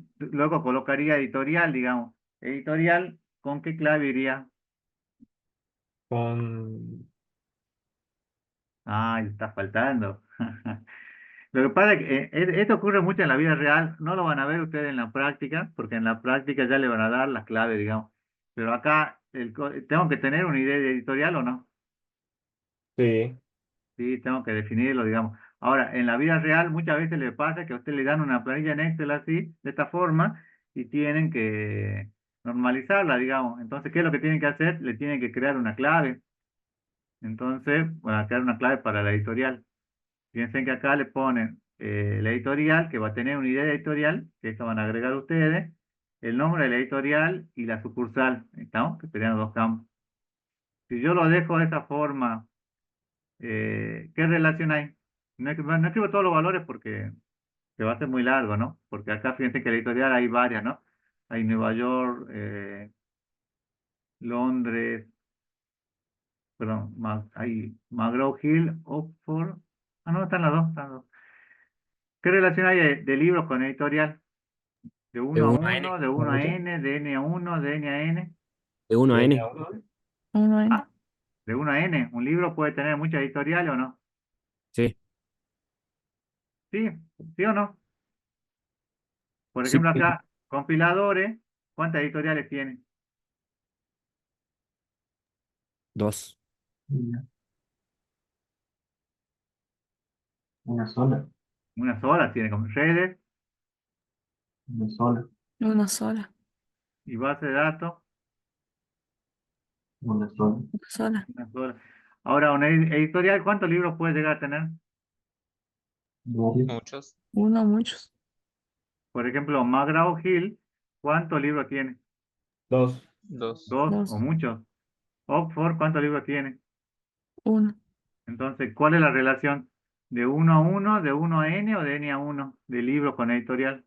colocaría editorial, digamos. Editorial, ¿con qué clave iría? Con... Ah, está faltando. Lo que pasa es que esto ocurre mucho en la vida real, no lo van a ver ustedes en la práctica, porque en la práctica ya le van a dar las claves, digamos. Pero acá tengo que tener una idea de editorial o no. Sí. Sí, tengo que definirlo, digamos. Ahora, en la vida real muchas veces le pasa que a usted le dan una planilla en Excel así, de esta forma, y tienen que normalizarla, digamos. Entonces, ¿qué es lo que tienen que hacer? Le tienen que crear una clave. Entonces, van a crear una clave para la editorial. Piensen que acá le ponen la editorial, que va a tener una idea editorial, que esto van a agregar ustedes, el nombre de la editorial y la sucursal, ¿estamos? Que serían los dos campos. Si yo lo dejo de esa forma, ¿qué relación hay? No escribo todos los valores porque se va a hacer muy largo, ¿no? Porque acá fíjense que la editorial hay varias, ¿no? Hay Nueva York, Londres, perdón, hay McGraw Hill, Oxford. Ah, no, están las dos, están las dos. ¿Qué relación hay de libros con editorial? De De uno a 1 a N. uno, de uno a Mucho. N, de N a uno, de N a N. De 1 a De N. N1. Uno N. Ah, de uno a N. ¿Un libro puede tener muchas editoriales o no? Sí. Sí, sí o no. Por Sí. ejemplo, acá, compiladores, ¿cuántas editoriales tiene? 2. Una, una sola. Una sola tiene como redes Una sola. Una sola. y base de datos, Una sola. Una sola. una sola. Ahora, una editorial, ¿cuántos libros puede llegar a tener? Varios. Muchos. Uno, muchos. Por ejemplo, McGraw Hill, ¿cuántos libros tiene? Dos. Dos. ¿Dos o Dos. muchos? Oxford, ¿cuántos libros tiene? Uno. Entonces, ¿cuál es la relación? ¿De uno a uno, de uno a N o de N a uno de libros con editorial?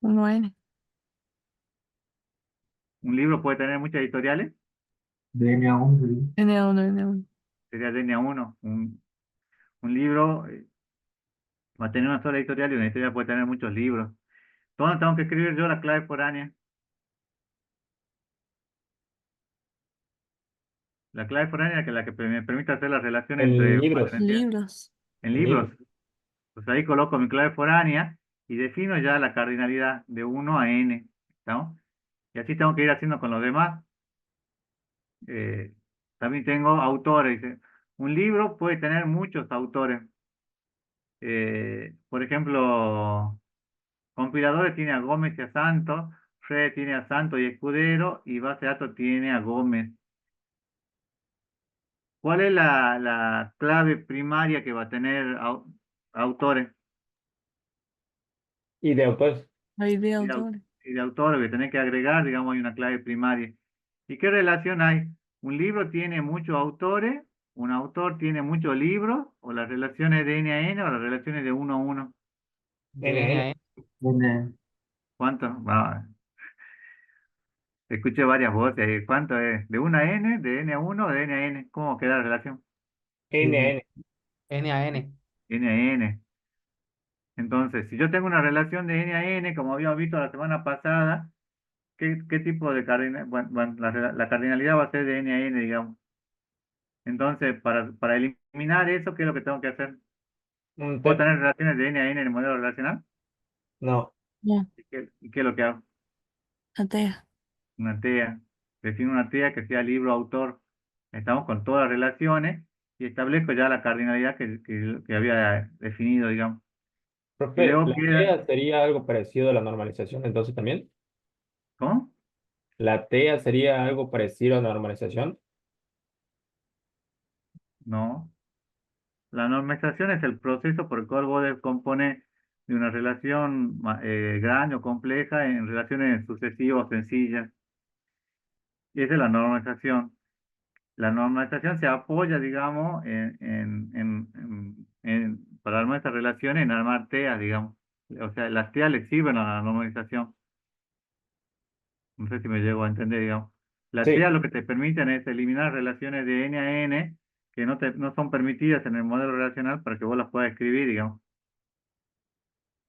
Uno N. ¿Un libro puede tener muchas editoriales? DNA 1. N a uno, N a uno. Sería de N a uno. Un libro va a tener una sola editorial y una editorial puede tener muchos libros. ¿Dónde tengo que escribir yo la clave foránea? La clave foránea que es la que me permite hacer la relación En entre libros. Libros. en En libros. libros. Pues ahí coloco mi clave foránea y defino ya la cardinalidad de uno a n. ¿Estamos? Y así tengo que ir haciendo con los demás. Eh, también tengo autores. Dice, un libro puede tener muchos autores. Por ejemplo, compiladores tiene a Gómez y a Santos, Red tiene a Santos y Escudero, y base de datos tiene a Gómez. ¿Cuál es la clave primaria que va a tener autores? Y de autores. Hay de Y de, autores. y de autores que tenés que agregar, digamos, hay una clave primaria. ¿Y qué relación hay? ¿Un libro tiene muchos autores? ¿Un autor tiene muchos libros? ¿O las relaciones de N a N o las relaciones de uno a uno? De N, N N. a N. DNA. ¿Cuánto? Escuché varias voces ahí. ¿Cuánto es? ¿De 1 a N? ¿De N a uno o de N a N? ¿Cómo queda la relación? N, N. N a N. N a N. Entonces, si yo tengo una relación de N a N, como habíamos visto la semana pasada, ¿qué tipo de cardinalidad? Bueno, la cardinalidad va a ser de N a N, digamos. Entonces, para eliminar eso, ¿qué es lo que tengo que hacer? Un ¿Puedo T. tener relaciones de N a N en el modelo relacional? No. No. ¿Y qué es lo que hago? Atea. Una TEA. Defino una TEA que sea libro-autor. Estamos con todas las relaciones y establezco ya la cardinalidad que había definido, digamos. Y Profe, luego la queda, TEA sería algo parecido a la normalización, entonces también. ¿cómo? La TEA sería algo parecido a la normalización. No. La normalización es el proceso por el cual vos descompones de una relación grande o compleja en relaciones sucesivas o sencillas. Y esa es la normalización. La normalización se apoya, digamos, para armar estas relaciones, en armar TEAs, digamos. O sea, las TEAs le sirven a la normalización. No sé si me llego a entender, digamos. Las TEAs Sí, lo que te permiten es eliminar relaciones de N a N que no son permitidas en el modelo relacional para que vos las puedas escribir, digamos.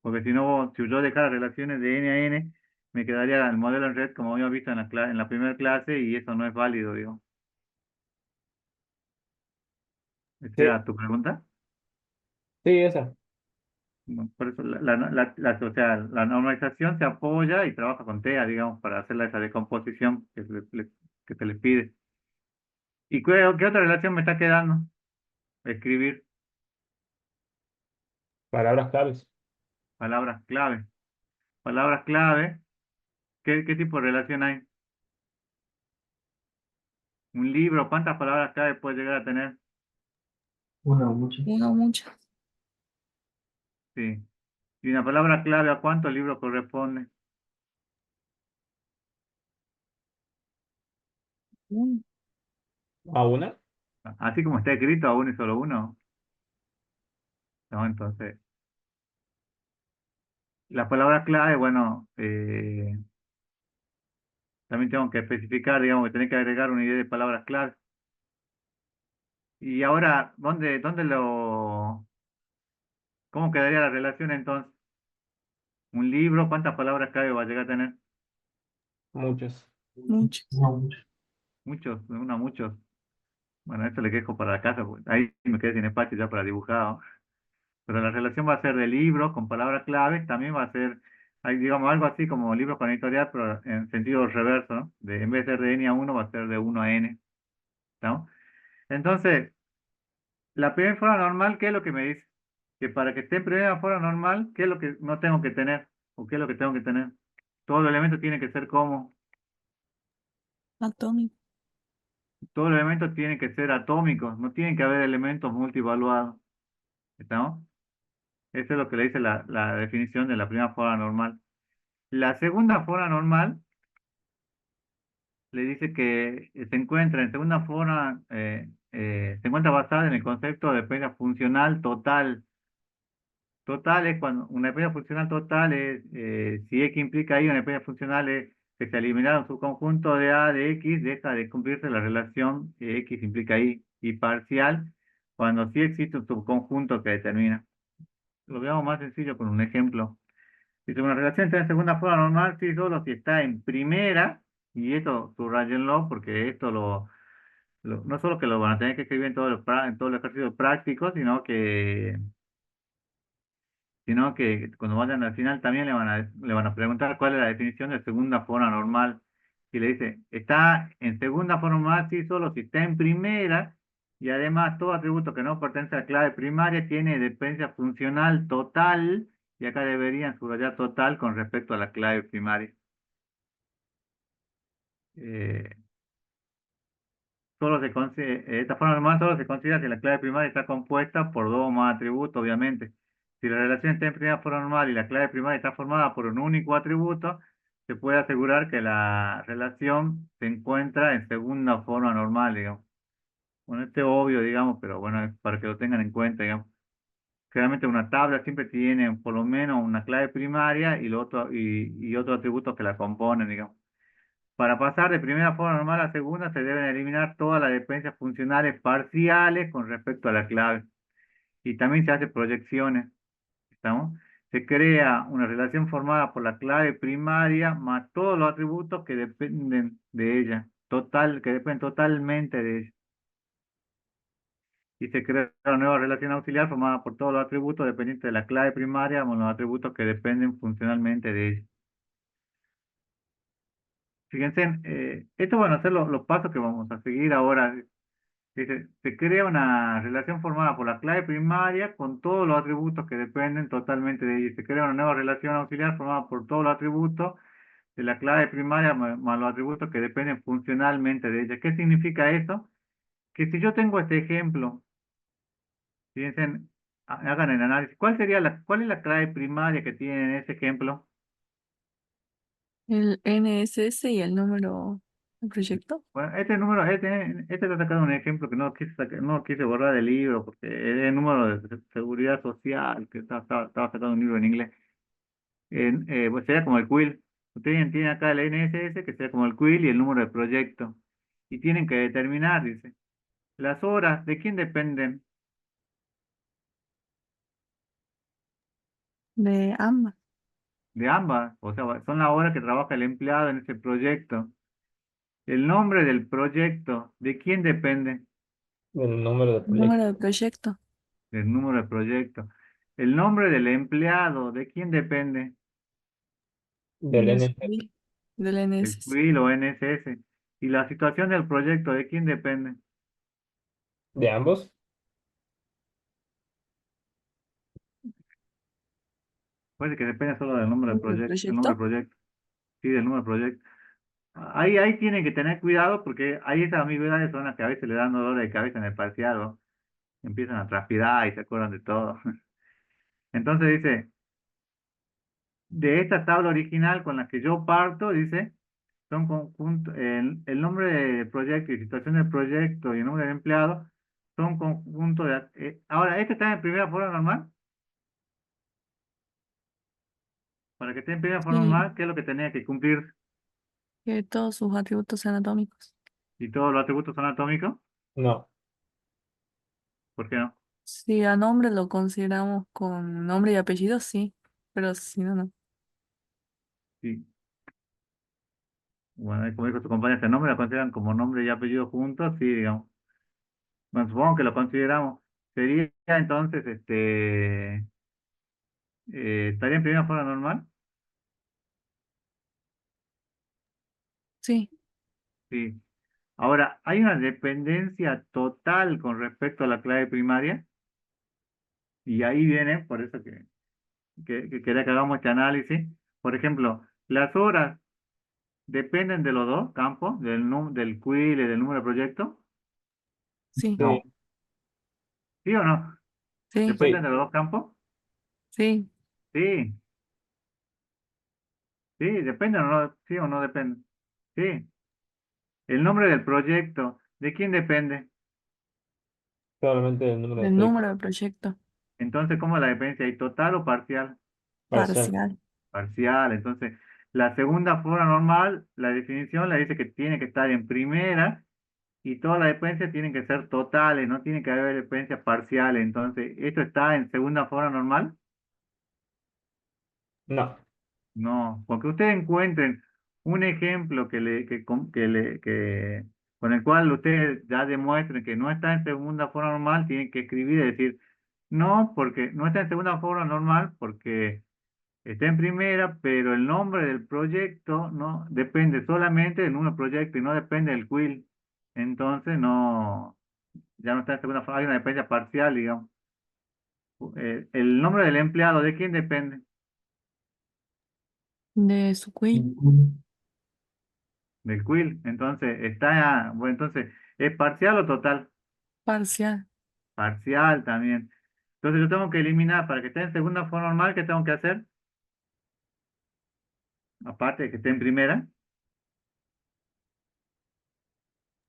Porque si no, si yo dejara relaciones de N a N, me quedaría el modelo en red como habíamos visto en la primera clase y eso no es válido, digamos. ¿Esa sí, era tu pregunta? sí, esa. No, por eso o sea, la normalización se apoya y trabaja con TEA, digamos, para hacer esa decomposición que se le pide. ¿Y qué otra relación me está quedando? Escribir Palabras claves. palabras clave. Palabras clave, ¿qué tipo de relación hay? Un libro, ¿cuántas palabras clave puede llegar a tener? Una o muchas. Uno, muchas. Sí. ¿Y una palabra clave a cuántos libros corresponde? Uno. ¿A una? Así como está escrito, a uno y solo uno. ¿No? Entonces, las palabras clave, bueno, también tengo que especificar, digamos, que tenés que agregar una idea de palabras clave. Y ahora, cómo quedaría la relación entonces? Un libro, ¿cuántas palabras clave va a llegar a tener? Muchas. Muchas. Una o muchas. Muchos, muchos. Bueno, esto le quejo para la casa, porque ahí me quedé sin espacio ya para dibujar, ¿no? Pero la relación va a ser de libro con palabras claves, también va a ser, hay, digamos, algo así como libro con editorial, pero en sentido reverso, ¿no? En vez de ser de N a uno va a ser de uno a N, ¿no? Entonces, la primera forma normal, ¿qué es lo que me dice? Que para que esté en primera forma normal, ¿qué es lo que no tengo que tener? ¿O qué es lo que tengo que tener? Todo el elemento tiene que ser como, Atómico. todos los elementos tienen que ser atómicos, no tienen que haber elementos multivaluados, ¿estamos? Eso es lo que le dice la definición de la primera forma normal. La segunda forma normal le dice que se encuentra en segunda forma, se encuentra basada en el concepto de dependencia funcional total. Total es cuando una dependencia funcional total es, si X implica ahí una dependencia funcional es que se eliminaron su conjunto de A de X, deja de cumplirse la relación que X implica ahí. Y parcial, cuando sí existe un subconjunto que determina. Lo veamos más sencillo con un ejemplo. Dice, una relación está en segunda forma normal, sí, solo si está en primera, y esto subrayenlo porque esto no solo que lo van a tener que escribir en todos los ejercicios prácticos, sino que cuando vayan al final también le van a preguntar cuál es la definición de segunda forma normal. Y le dice, está en segunda forma normal, sí, solo si está en primera, y además todo atributo que no pertenece a la clave primaria tiene dependencia funcional total, y acá deberían subrayar total con respecto a la clave primaria. Eh, esta forma normal solo se considera si la clave primaria está compuesta por dos o más atributos, obviamente. Si la relación está en primera forma normal y la clave primaria está formada por un único atributo, se puede asegurar que la relación se encuentra en segunda forma normal, digamos. Bueno, esto es obvio, digamos, pero bueno, es para que lo tengan en cuenta, digamos. Generalmente una tabla siempre tiene por lo menos una clave primaria y otros atributos que la componen, digamos. Para pasar de primera forma normal a segunda se deben eliminar todas las dependencias funcionales parciales con respecto a la clave. Y también se hace proyecciones, ¿estamos? Se crea una relación formada por la clave primaria más todos los atributos que dependen de ella, que dependen totalmente de ella. Y se crea una nueva relación auxiliar formada por todos los atributos dependientes de la clave primaria más los atributos que dependen funcionalmente de ella. Fíjense, estos van a ser los pasos que vamos a seguir ahora. Dice, se crea una relación formada por la clave primaria con todos los atributos que dependen totalmente de ella. Se crea una nueva relación auxiliar formada por todos los atributos de la clave primaria más los atributos que dependen funcionalmente de ella. ¿Qué significa eso? Que si yo tengo este ejemplo, Piensen, hagan el análisis. ¿Cuál es la clave primaria que tienen en ese ejemplo? El NSS y el número del proyecto. Bueno, este lo he sacado un ejemplo que no quise borrar del libro porque es el número de seguridad social, que estaba sacando un libro en inglés. Pues sería como el quill. Ustedes tienen acá el NSS, que sería como el quill y el número de proyecto. Y tienen que determinar, dice, las horas, ¿de quién dependen? De ambas. De ambas. O sea, son las horas que trabaja el empleado en ese proyecto. El nombre del proyecto, ¿de quién depende? El número de El número proyecto de proyecto. Del número de proyecto. El nombre del empleado, ¿de quién depende? del De su NT quill, del El NSS. quill o NSS. Y la situación del proyecto, ¿de quién depende? de ambos. Puede que dependa solo del nombre del Número de proyecto, el nombre del proyecto. proyecto. Sí, del número del proyecto. Ahí tienen que tener cuidado porque hay esas ambigüedades son las que a veces le dan dolor de cabeza en el parcial, ¿no? Empiezan a transpirar y se acuerdan de todo. Entonces dice, de esta tabla original con la que yo parto, dice, son conjuntos, el nombre del proyecto y situación del proyecto y el nombre del empleado son conjuntos de... ahora, ¿este está en primera forma normal? Para que esté en primera forma Sí, normal, ¿qué es lo que tenía que cumplir? que todos sus atributos anatómicos. ¿Y todos los atributos son atómicos? No, ¿Por qué no? Si a nombre lo consideramos con nombre y apellido, sí. Pero si no, no. Sí. Bueno, como dijo tu compañero, este nombre lo consideran como nombre y apellido juntos, sí, digamos. Bueno, supongo que lo consideramos. Sería entonces, estaría en primera forma normal. Sí, Sí. Ahora, hay una dependencia total con respecto a la clave primaria, y ahí viene, por eso que quería que hagamos este análisis. Por ejemplo, las horas dependen de los dos campos, del quill y del número de proyecto. sí, sí, No. ¿Sí o no? sí, ¿Dependen sí, de los dos campos? sí. Sí, sí, depende o no, sí o no depende. Sí. El nombre del proyecto, ¿de quién depende? solamente el número de Del proyecto número de proyecto. Entonces, ¿cómo es la dependencia? ¿Hay total o parcial? parcial. Parcial. Parcial. Entonces, la segunda forma normal, la definición la dice que tiene que estar en primera y todas las dependencias tienen que ser totales, no tiene que haber dependencias parciales. Entonces, ¿esto está en segunda forma normal? No, No, porque ustedes encuentren un ejemplo con el cual ustedes ya demuestren que no está en segunda forma normal, tienen que escribir y decir, no, porque no está en segunda forma normal porque está en primera, pero el nombre del proyecto no depende solamente del número de proyecto y no depende del quill. Entonces no, ya no está en segunda forma, hay una dependencia parcial, digamos. El nombre del empleado, ¿de quién depende? De su quill. Del quill. Entonces, bueno, entonces, ¿es parcial o total? Parcial. Parcial también. Entonces yo tengo que eliminar, para que esté en segunda forma normal, ¿qué tengo que hacer? Aparte de que esté en primera,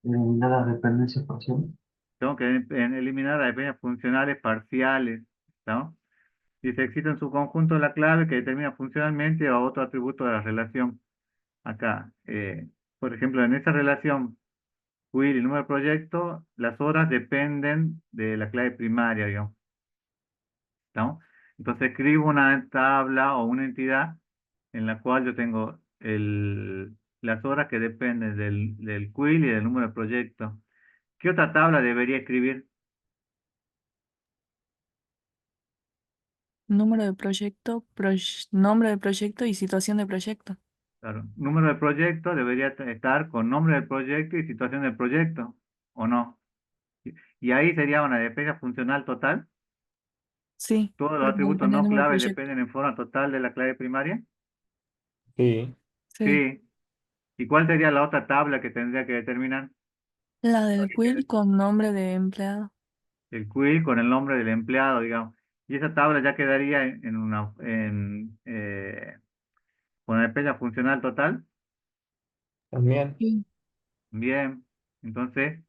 Eliminar la dependencia parcial. tengo que eliminar las dependencias funcionales parciales, ¿no? Y se existe en su conjunto la clave que determina funcionalmente a otro atributo de la relación. Acá, por ejemplo, en esa relación, quill y número de proyecto, las horas dependen de la clave primaria, digamos. ¿No? Entonces escribo una tabla o una entidad en la cual yo tengo las horas que dependen del quill y del número de proyecto. ¿Qué otra tabla debería escribir? Número de proyecto, nombre de proyecto y situación de proyecto. Claro, número de proyecto debería estar con nombre del proyecto y situación del proyecto, ¿o no? Y ahí sería una dependencia funcional total. Sí, Todos los porque atributos depende del no número de claves proyecto. dependen en forma total de la clave primaria. sí, Sí. Sí. ¿Y cuál sería la otra tabla que tendría que determinar? La del quill con nombre de empleado. el quill con el nombre del empleado, digamos. Y esa tabla ya quedaría con la dependencia funcional total. También. Sí. Bien, entonces,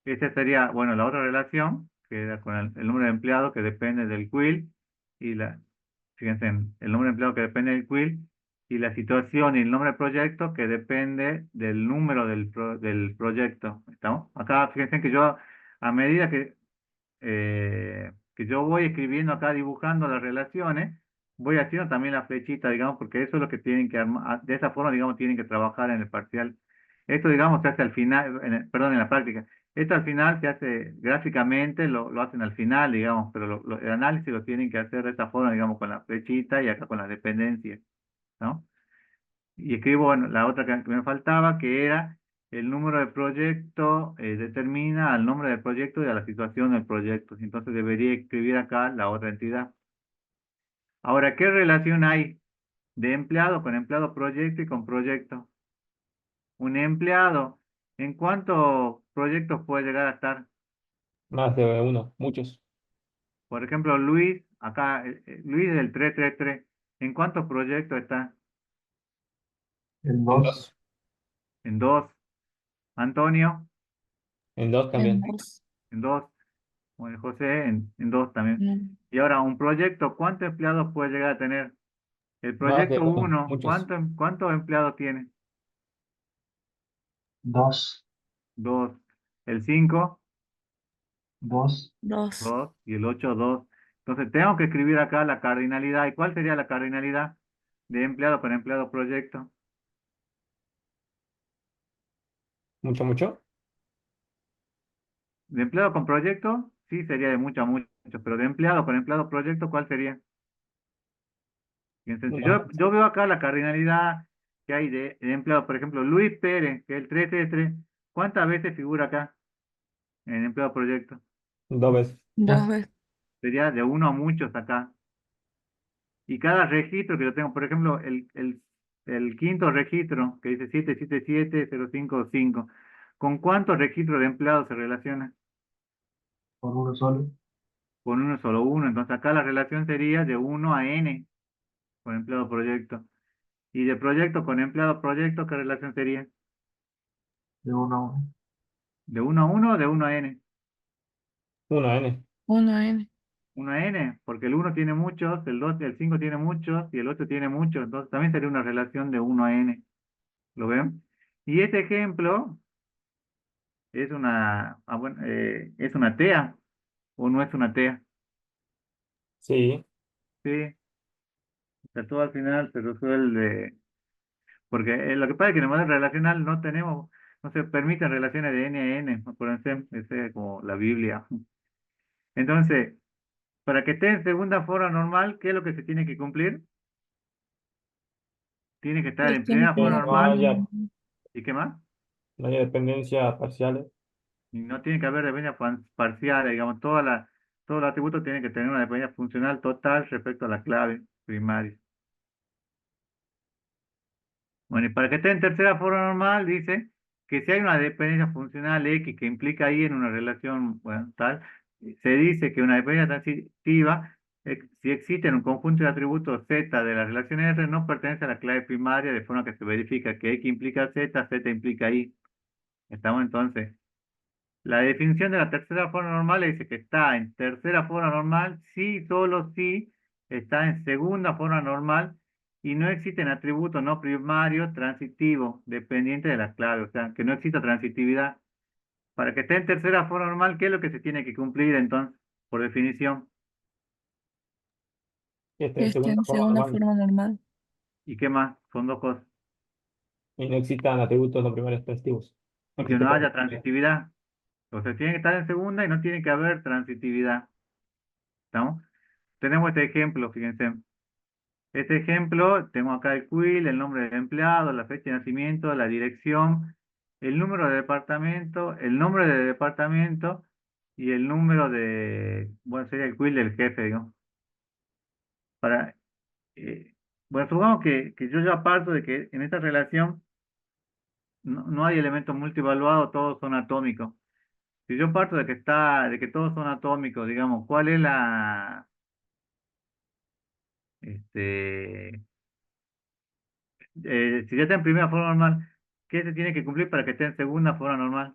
esta sería, bueno, la otra relación, que era con el número de empleado que depende del quill, y fíjense, el número de empleado que depende del quill, y la situación y el nombre del proyecto que depende del número del proyecto. ¿Estamos? Acá, fíjense que yo, a medida que yo voy escribiendo acá, dibujando las relaciones, voy haciendo también la flechita, digamos, porque eso es lo que tienen que armar, de esa forma, digamos, tienen que trabajar en el parcial. Esto, digamos, se hace al final, perdón, en la práctica. Esto al final se hace gráficamente, lo hacen al final, digamos, pero el análisis lo tienen que hacer de esta forma, digamos, con la flechita y acá con las dependencias, ¿no? Y escribo, bueno, la otra que me faltaba, que era el número de proyecto, determina al nombre del proyecto y a la situación del proyecto. Entonces debería escribir acá la otra entidad. Ahora, ¿qué relación hay de empleado proyecto y con proyecto? Un empleado, ¿en cuántos proyectos puede llegar a estar? Más de uno, muchos. Por ejemplo, Luis, acá, Luis del 333, ¿en cuántos proyectos está? En En 2, dos. En dos. Antonio, En dos En también. dos. en dos. Bueno, José en dos también. Mm. Y ahora, un proyecto, ¿cuántos empleados puede llegar a tener? El Más de proyecto uno, uno, muchos. ¿cuántos empleados tiene? 2, Dos. El 5, 2, Dos. dos. Y el 8, dos. Entonces, tengo que escribir acá la cardinalidad. ¿Y cuál sería la cardinalidad de empleado con empleado proyecto? Mucho, mucho. De empleado con proyecto, sí, sería de mucho a mucho. Pero de empleado con empleado proyecto, ¿cuál sería? Bien Una. sencillo. Yo veo acá la cardinalidad que hay de empleado. Por ejemplo, Luis Pérez, que es el 333. ¿Cuántas veces figura acá en empleado proyecto? Dos veces. Dos veces. Sería de uno a muchos acá. Y cada registro que yo tengo, por ejemplo, el quinto registro que dice 777-055, ¿con cuántos registros de empleados se relaciona? por uno solo. Con uno solo uno. Entonces acá la relación sería de uno a n con empleado proyecto. Y de proyecto con empleado proyecto, ¿qué relación sería? De 1 a 1. ¿De uno a uno o de uno a n? Uno N. Uno N. Uno a n, porque el uno tiene muchos, el 2 y el 5 tiene muchos, y el 8 tiene muchos. Entonces también sería una relación de uno a n. ¿Lo ven? Y este ejemplo es es una TEA o no es una TEA. Sí. Sí, o sea, todo al final se resuelve, porque lo que pasa es que en el modelo relacional no se permiten relaciones de n a n, acuérdense, ese es como la Biblia. Entonces, para que esté en segunda forma normal, ¿qué es lo que se tiene que cumplir? Tiene que estar Que en estén plena Que forma no normal. haya, ¿Y qué más? no haya dependencia parciales. Y no tiene que haber dependencia parcial, digamos, todos los atributos tienen que tener una dependencia funcional total respecto a la clave primaria. Bueno, y para que esté en tercera forma normal, dice que si hay una dependencia funcional X que implica ahí en una relación, bueno, tal, se dice que una dependencia transitiva, si existe en un conjunto de atributos Z de la relación R, no pertenece a la clave primaria, de forma que se verifica que X implica Z, Z implica Y. ¿Estamos entonces? La definición de la tercera forma normal le dice que está en tercera forma normal si, solo si está en segunda forma normal y no existen atributos no primarios transitivos dependientes de la clave, o sea, que no exista transitividad. Para que esté en tercera forma normal, ¿qué es lo que se tiene que cumplir entonces, por definición? Que esté que en esté segunda en forma segunda normal. forma normal. ¿Y qué más? Son dos cosas. Y no existan atributos no primarios transitivos. No Y que existe no haya transitividad. transitividad. O sea, tiene que estar en segunda y no tiene que haber transitividad. ¿Estamos? Tenemos este ejemplo, fíjense. Este ejemplo, tengo acá el quill, el nombre del empleado, la fecha de nacimiento, la dirección, el número de departamento, el nombre de departamento y el número bueno, sería el quill del jefe, digamos. Para, eh, bueno, supongamos que yo ya parto de que en esta relación no hay elementos multivaluados, todos son atómicos. Si yo parto de que todos son atómicos, digamos, ¿cuál es este, si ya está en primera forma normal, ¿qué se tiene que cumplir para que esté en segunda forma normal?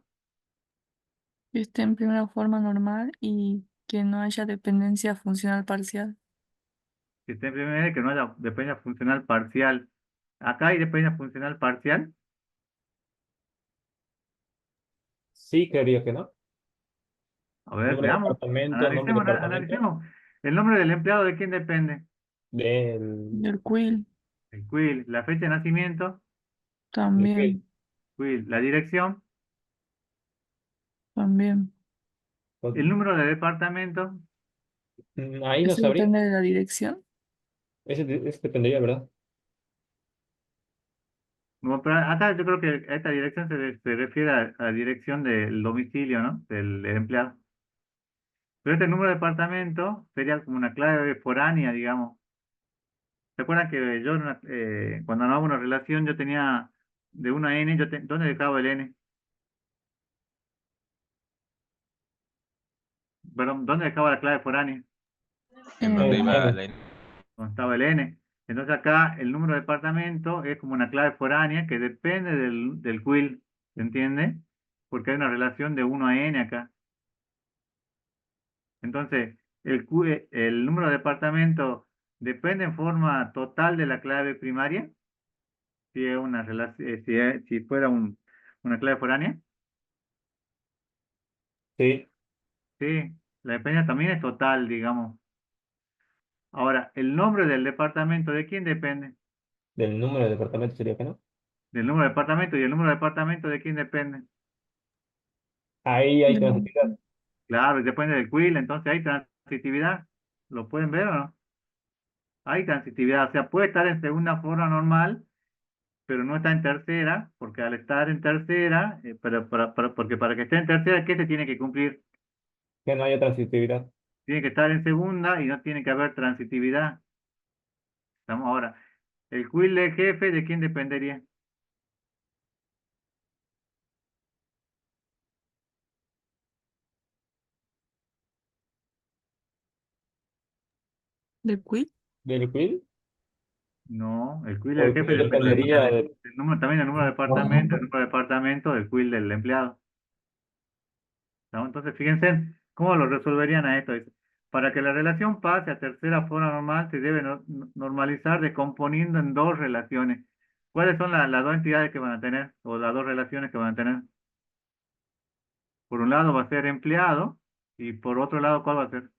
Que esté en primera forma normal y que no haya dependencia funcional parcial. Si está en primera, que no haya dependencia funcional parcial. Acá hay dependencia funcional parcial. Sí, creería que no. A ver, Número de veamos. departamento, nombre de Analicemos, departamento analicemos. ¿El nombre del empleado de quién depende? del, Del quill El quill, la fecha de nacimiento, del quill. también, quill, la dirección, también. Pues, el número de departamento. ahí no Eso sabría. depende de la dirección. Ese dependería, ¿verdad? Bueno, pero acá yo creo que esta dirección se refiere a la dirección del domicilio, ¿no? Del empleado. Pero este número de departamento sería como una clave foránea, digamos. ¿Se acuerdan que yo, cuando hago una relación, yo tenía de 1 a n, ¿dónde dejaba el n? Perdón, ¿dónde dejaba la clave foránea? En ¿En el dónde En iba N. la Donde estaba el n. Entonces acá el número de departamento es como una clave foránea que depende del quill, ¿se entiende? Porque hay una relación de 1 a n acá. Entonces, el número de departamento depende en forma total de la clave primaria, si es una relación, si fuera una clave foránea. Sí, Sí, la dependencia también es total, digamos. Ahora, el nombre del departamento, ¿de quién depende? del número de departamento sería que no. Del número de departamento. ¿Y el número de departamento de quién depende? Ahí hay Del- transitividad. Claro, depende del quill, entonces hay transitividad. ¿Lo pueden ver o no? Hay transitividad, o sea, puede estar en segunda forma normal, pero no está en tercera, porque al estar en tercera, porque para que esté en tercera, ¿qué se tiene que cumplir? Que no haya transitividad. Tiene que estar en segunda y no tiene que haber transitividad. Estamos ahora. El quill de jefe, ¿de quién dependería? ¿Del quill? Del quill, No, el quill del porque jefe dependería dependería de. del número, también del número de departamento, el número de departamento del quill del empleado. ¿No? Entonces, fíjense cómo lo resolverían a esto. Dice, para que la relación pase a tercera forma normal, se debe normalizar descomponiendo en dos relaciones. ¿Cuáles son las dos entidades que van a tener? O las dos relaciones que van a tener. Por un lado va a ser empleado y por otro lado, ¿cuál va a ser?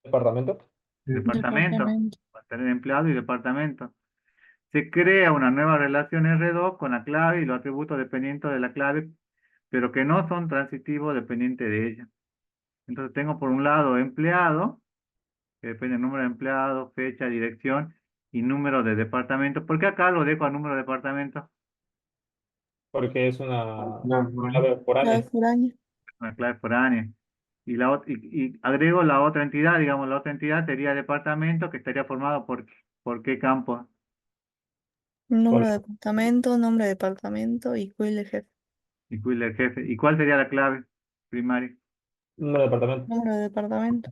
Departamento. Departamento. Departamento. Va a tener empleado y departamento. Se crea una nueva relación R2 con la clave y los atributos dependientes de la clave, pero que no son transitivos dependientes de ella. Entonces tengo por un lado empleado, que depende del número de empleados, fecha, dirección y número de departamento. ¿Por qué acá lo dejo a número de departamento? Porque es una Ya, por ahí. clave Clave foránea. foránea. Una clave foránea. Y agrego la otra entidad, digamos, la otra entidad sería departamento, que estaría formado por qué campo Número Por de departamento, nombre de departamento y quill de jefe. y cuál el jefe. ¿Y cuál sería la clave primaria? número de departamento. Número de departamento.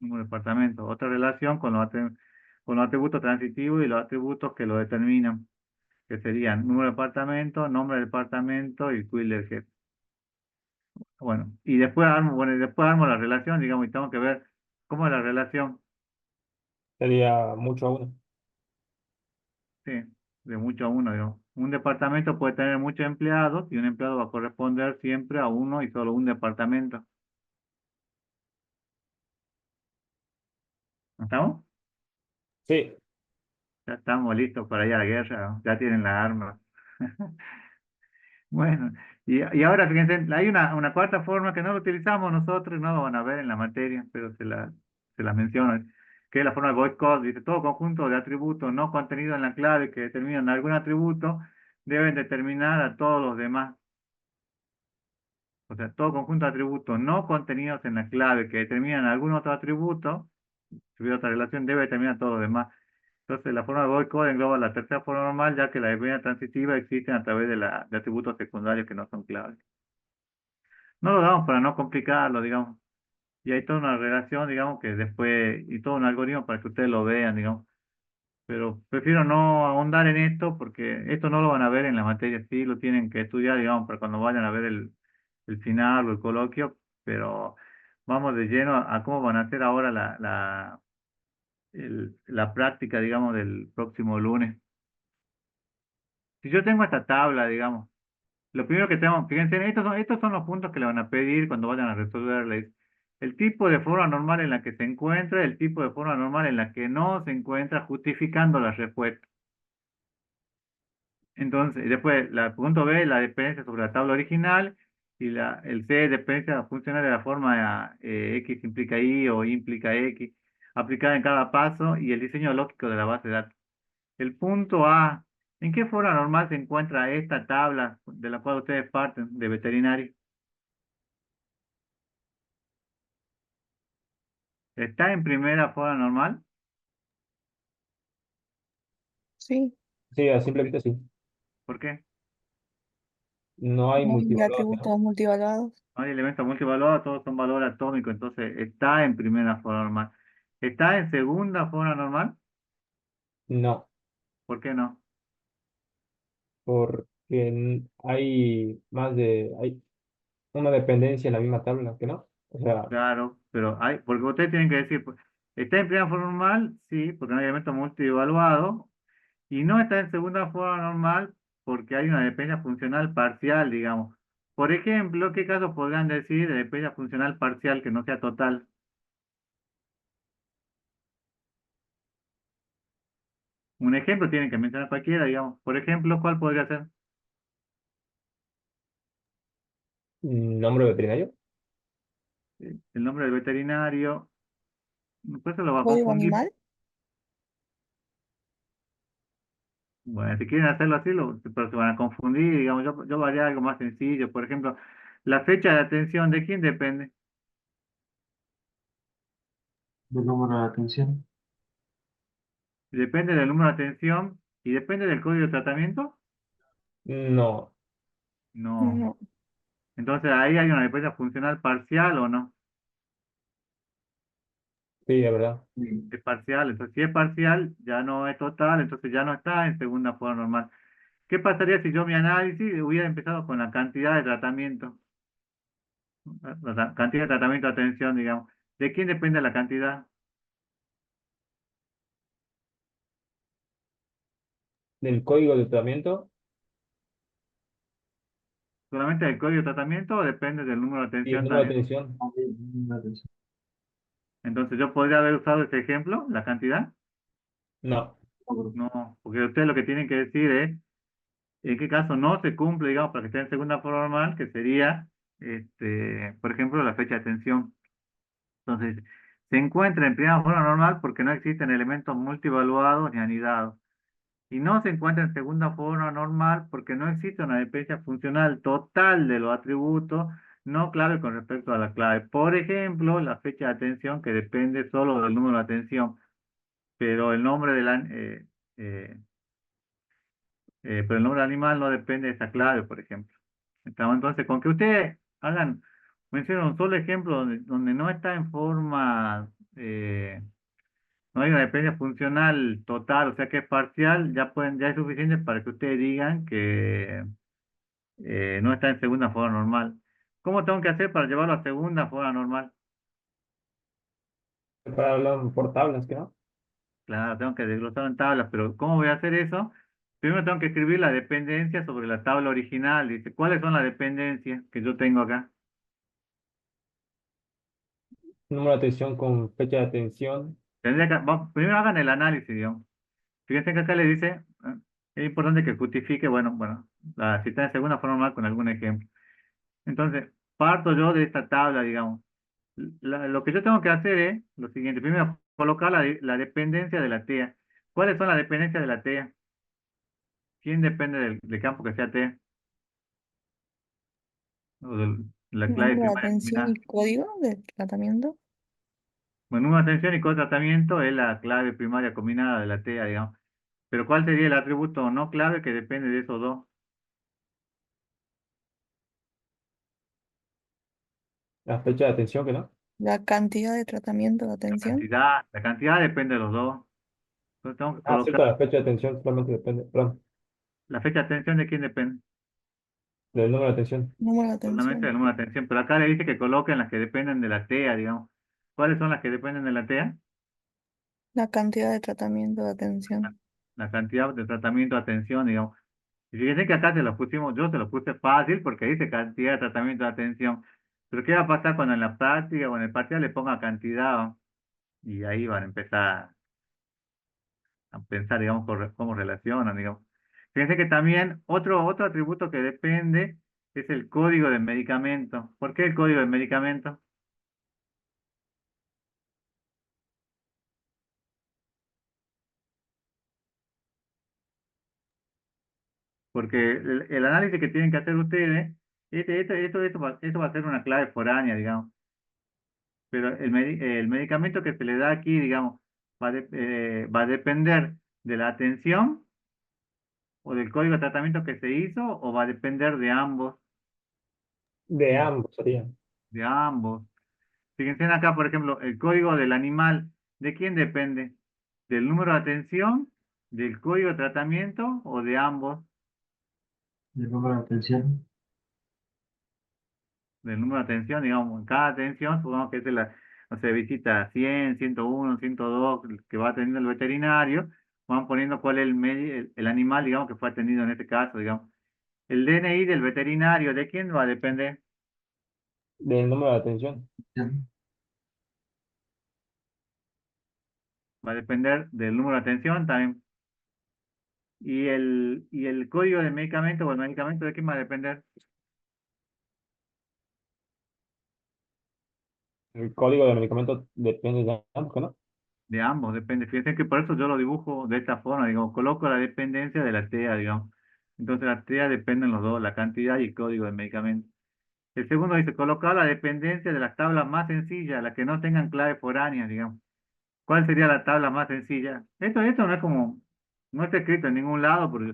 Número de departamento. Otra relación con los atributos transitivos y los atributos que lo determinan, que serían número de departamento, nombre de departamento y quill del jefe. Bueno, y después armo la relación, digamos, y tengo que ver cómo es la relación, Sería mucho a uno. sí, de mucho a uno, digamos. Un departamento puede tener muchos empleados y un empleado va a corresponder siempre a uno y solo un departamento. ¿No estamos? Sí, Ya estamos listos para ir a la guerra, ¿no? Ya tienen las armas. Bueno, y ahora fíjense, hay una cuarta forma que no lo utilizamos nosotros, no lo van a ver en la materia, pero se la menciono, que es la forma de void code. Dice, todo conjunto de atributos no contenidos en la clave que determinan algún atributo deben determinar a todos los demás. O sea, todo conjunto de atributos no contenidos en la clave que determinan algún otro atributo, si hubiera otra relación, debe determinar a todos los demás. Entonces, la forma de void code engloba la tercera forma normal, ya que la dependencia transitiva existen a través de atributos secundarios que no son claves. No lo damos para no complicarlo, digamos. Y hay toda una relación, digamos, que después, y todo un algoritmo para que ustedes lo vean, digamos. Pero prefiero no ahondar en esto porque esto no lo van a ver en la materia, sí lo tienen que estudiar, digamos, para cuando vayan a ver el final o el coloquio, pero vamos de lleno a cómo van a hacer ahora la práctica, digamos, del próximo lunes. Si yo tengo esta tabla, digamos, lo primero que tengo, fíjense, estos son los puntos que le van a pedir cuando vayan a resolverles. El tipo de forma normal en la que se encuentra, el tipo de forma normal en la que no se encuentra, justificando la respuesta. Entonces, después, la punto B, la dependencia sobre la tabla original, y el C, dependencia funcional de la forma X implica Y o Y implica X, aplicada en cada paso, y el diseño lógico de la base de datos. El punto A, ¿en qué forma normal se encuentra esta tabla de la cual ustedes parten de veterinario? ¿Está en primera forma normal? Sí, Sí, a simple vista sí. ¿Por qué? No hay no hay multivalor, atributos ¿no? multivaluados. No hay elementos multivaluados, todos son valor atómico, entonces está en primera forma normal. ¿Está en segunda forma normal? No, ¿Por qué no? porque hay una dependencia en la misma tabla, ¿que no? O sea, Claro, pero porque ustedes tienen que decir, pues, ¿está en primera forma normal? Sí, porque no hay elemento multievaluado. Y no está en segunda forma normal porque hay una dependencia funcional parcial, digamos. Por ejemplo, ¿qué casos podrían decir de dependencia funcional parcial que no sea total? Un ejemplo tienen que mencionar cualquiera, digamos. Por ejemplo, ¿cuál podría ser? nombre veterinario. El nombre del veterinario. Pues se lo va a Código confundir. animal. Bueno, si quieren hacerlo así, pero se van a confundir, digamos, yo haría algo más sencillo. Por ejemplo, la fecha de atención, ¿de quién depende? Del número de atención. Depende del número de atención y depende del código de tratamiento. No, No. No, Entonces ahí hay una dependencia funcional parcial o no. sí, es verdad. Sí. Es parcial. Entonces, si es parcial, ya no es total, entonces ya no está en segunda forma normal. ¿Qué pasaría si yo mi análisis hubiera empezado con la cantidad de tratamiento? La cantidad de tratamiento de atención, digamos. ¿De quién depende la cantidad? Del código de tratamiento ¿Solamente del código de tratamiento o depende del número de y el atención número de también? atención. Ah, sí, número de atención. Entonces, ¿yo podría haber usado ese ejemplo, la cantidad? No, No, porque ustedes lo que tienen que decir es en qué caso no se cumple, digamos, para que esté en segunda forma normal, que sería, por ejemplo, la fecha de atención. Entonces, se encuentra en primera forma normal porque no existen elementos multivaluados ni anidados. Y no se encuentra en segunda forma normal porque no existe una dependencia funcional total de los atributos no clave con respecto a la clave. Por ejemplo, la fecha de atención que depende solo del número de atención, pero el nombre eh, pero el nombre del animal no depende de esa clave, por ejemplo. Entonces, con que ustedes mencionen un solo ejemplo donde no está en forma, no hay una dependencia funcional total, o sea que es parcial, ya es suficiente para que ustedes digan que no está en segunda forma normal. ¿Cómo tengo que hacer para llevarlo a segunda forma normal? para hablar por tablas, ¿que no? Claro, tengo que desglosarlo en tablas, pero ¿cómo voy a hacer eso? Primero tengo que escribir la dependencia sobre la tabla original. Dice, ¿cuáles son las dependencias que yo tengo acá? Número de atención con fecha de atención. Primero hagan el análisis, digamos. Fíjense que acá le dice, es importante que justifique, bueno, si está en segunda forma normal con algún ejemplo. Entonces, parto yo de esta tabla, digamos. Lo que yo tengo que hacer es lo siguiente. Primero, colocar la dependencia de la TEA. ¿Cuáles son las dependencias de la TEA? ¿Quién depende del campo que sea TEA? O de la clave número de primaria atención combinada. y código de tratamiento. Bueno, una atención y co-tratamiento es la clave primaria combinada de la TEA, digamos. Pero ¿cuál sería el atributo no clave que depende de esos dos? La fecha de atención, ¿que no? La cantidad de tratamiento de atención. La cantidad depende de los dos. Entonces tengo que Ah, colocar cierto, la fecha de atención solamente depende, perdón, la fecha de atención de quién depende. del número de atención. Número de Solamente atención. el número de atención. Pero acá le dice que coloquen las que dependen de la TEA, digamos. ¿Cuáles son las que dependen de la TEA? La cantidad de tratamiento de atención. La cantidad de tratamiento, atención, digamos. Y fíjense que acá se lo pusimos, yo se lo puse fácil porque dice cantidad de tratamiento, atención. Pero ¿qué va a pasar cuando en la práctica o en el parcial le ponga cantidad? Y ahí van a empezar a pensar, digamos, cómo relacionan, digamos. Fíjense que también otro atributo que depende es el código del medicamento. ¿Por qué el código del medicamento? Porque el análisis que tienen que hacer ustedes, eso va a ser una clave foránea, digamos. Pero el medicamento que se le da aquí, digamos, va a depender de la atención o del código de tratamiento que se hizo o va a depender De ambos sería. de ambos. Fíjense acá, por ejemplo, el código del animal, ¿de quién depende? ¿Del número de atención, del código de tratamiento o de ambos? El número de atención. Del número de atención, digamos, en cada atención, supongamos que es de la, no sé, visita 100, 101, 102, que va atendiendo el veterinario, van poniendo cuál es el animal, digamos, que fue atendido en este caso, digamos. El DNI del veterinario, ¿de quién va a depender? Del número de atención. Va a depender del número de atención también. Y el código del medicamento o el medicamento, ¿de quién va a depender? El código del medicamento depende de ambos, ¿no? De ambos, depende. Fíjense que por eso yo lo dibujo de esta forma, digamos, coloco la dependencia de la TEA, digamos. Entonces la TEA dependen los dos, la cantidad y el código del medicamento. El segundo dice, colocar la dependencia de las tablas más sencillas, las que no tengan clave foránea, digamos. ¿Cuál sería la tabla más sencilla? Esto no es como, no está escrito en ningún lado, porque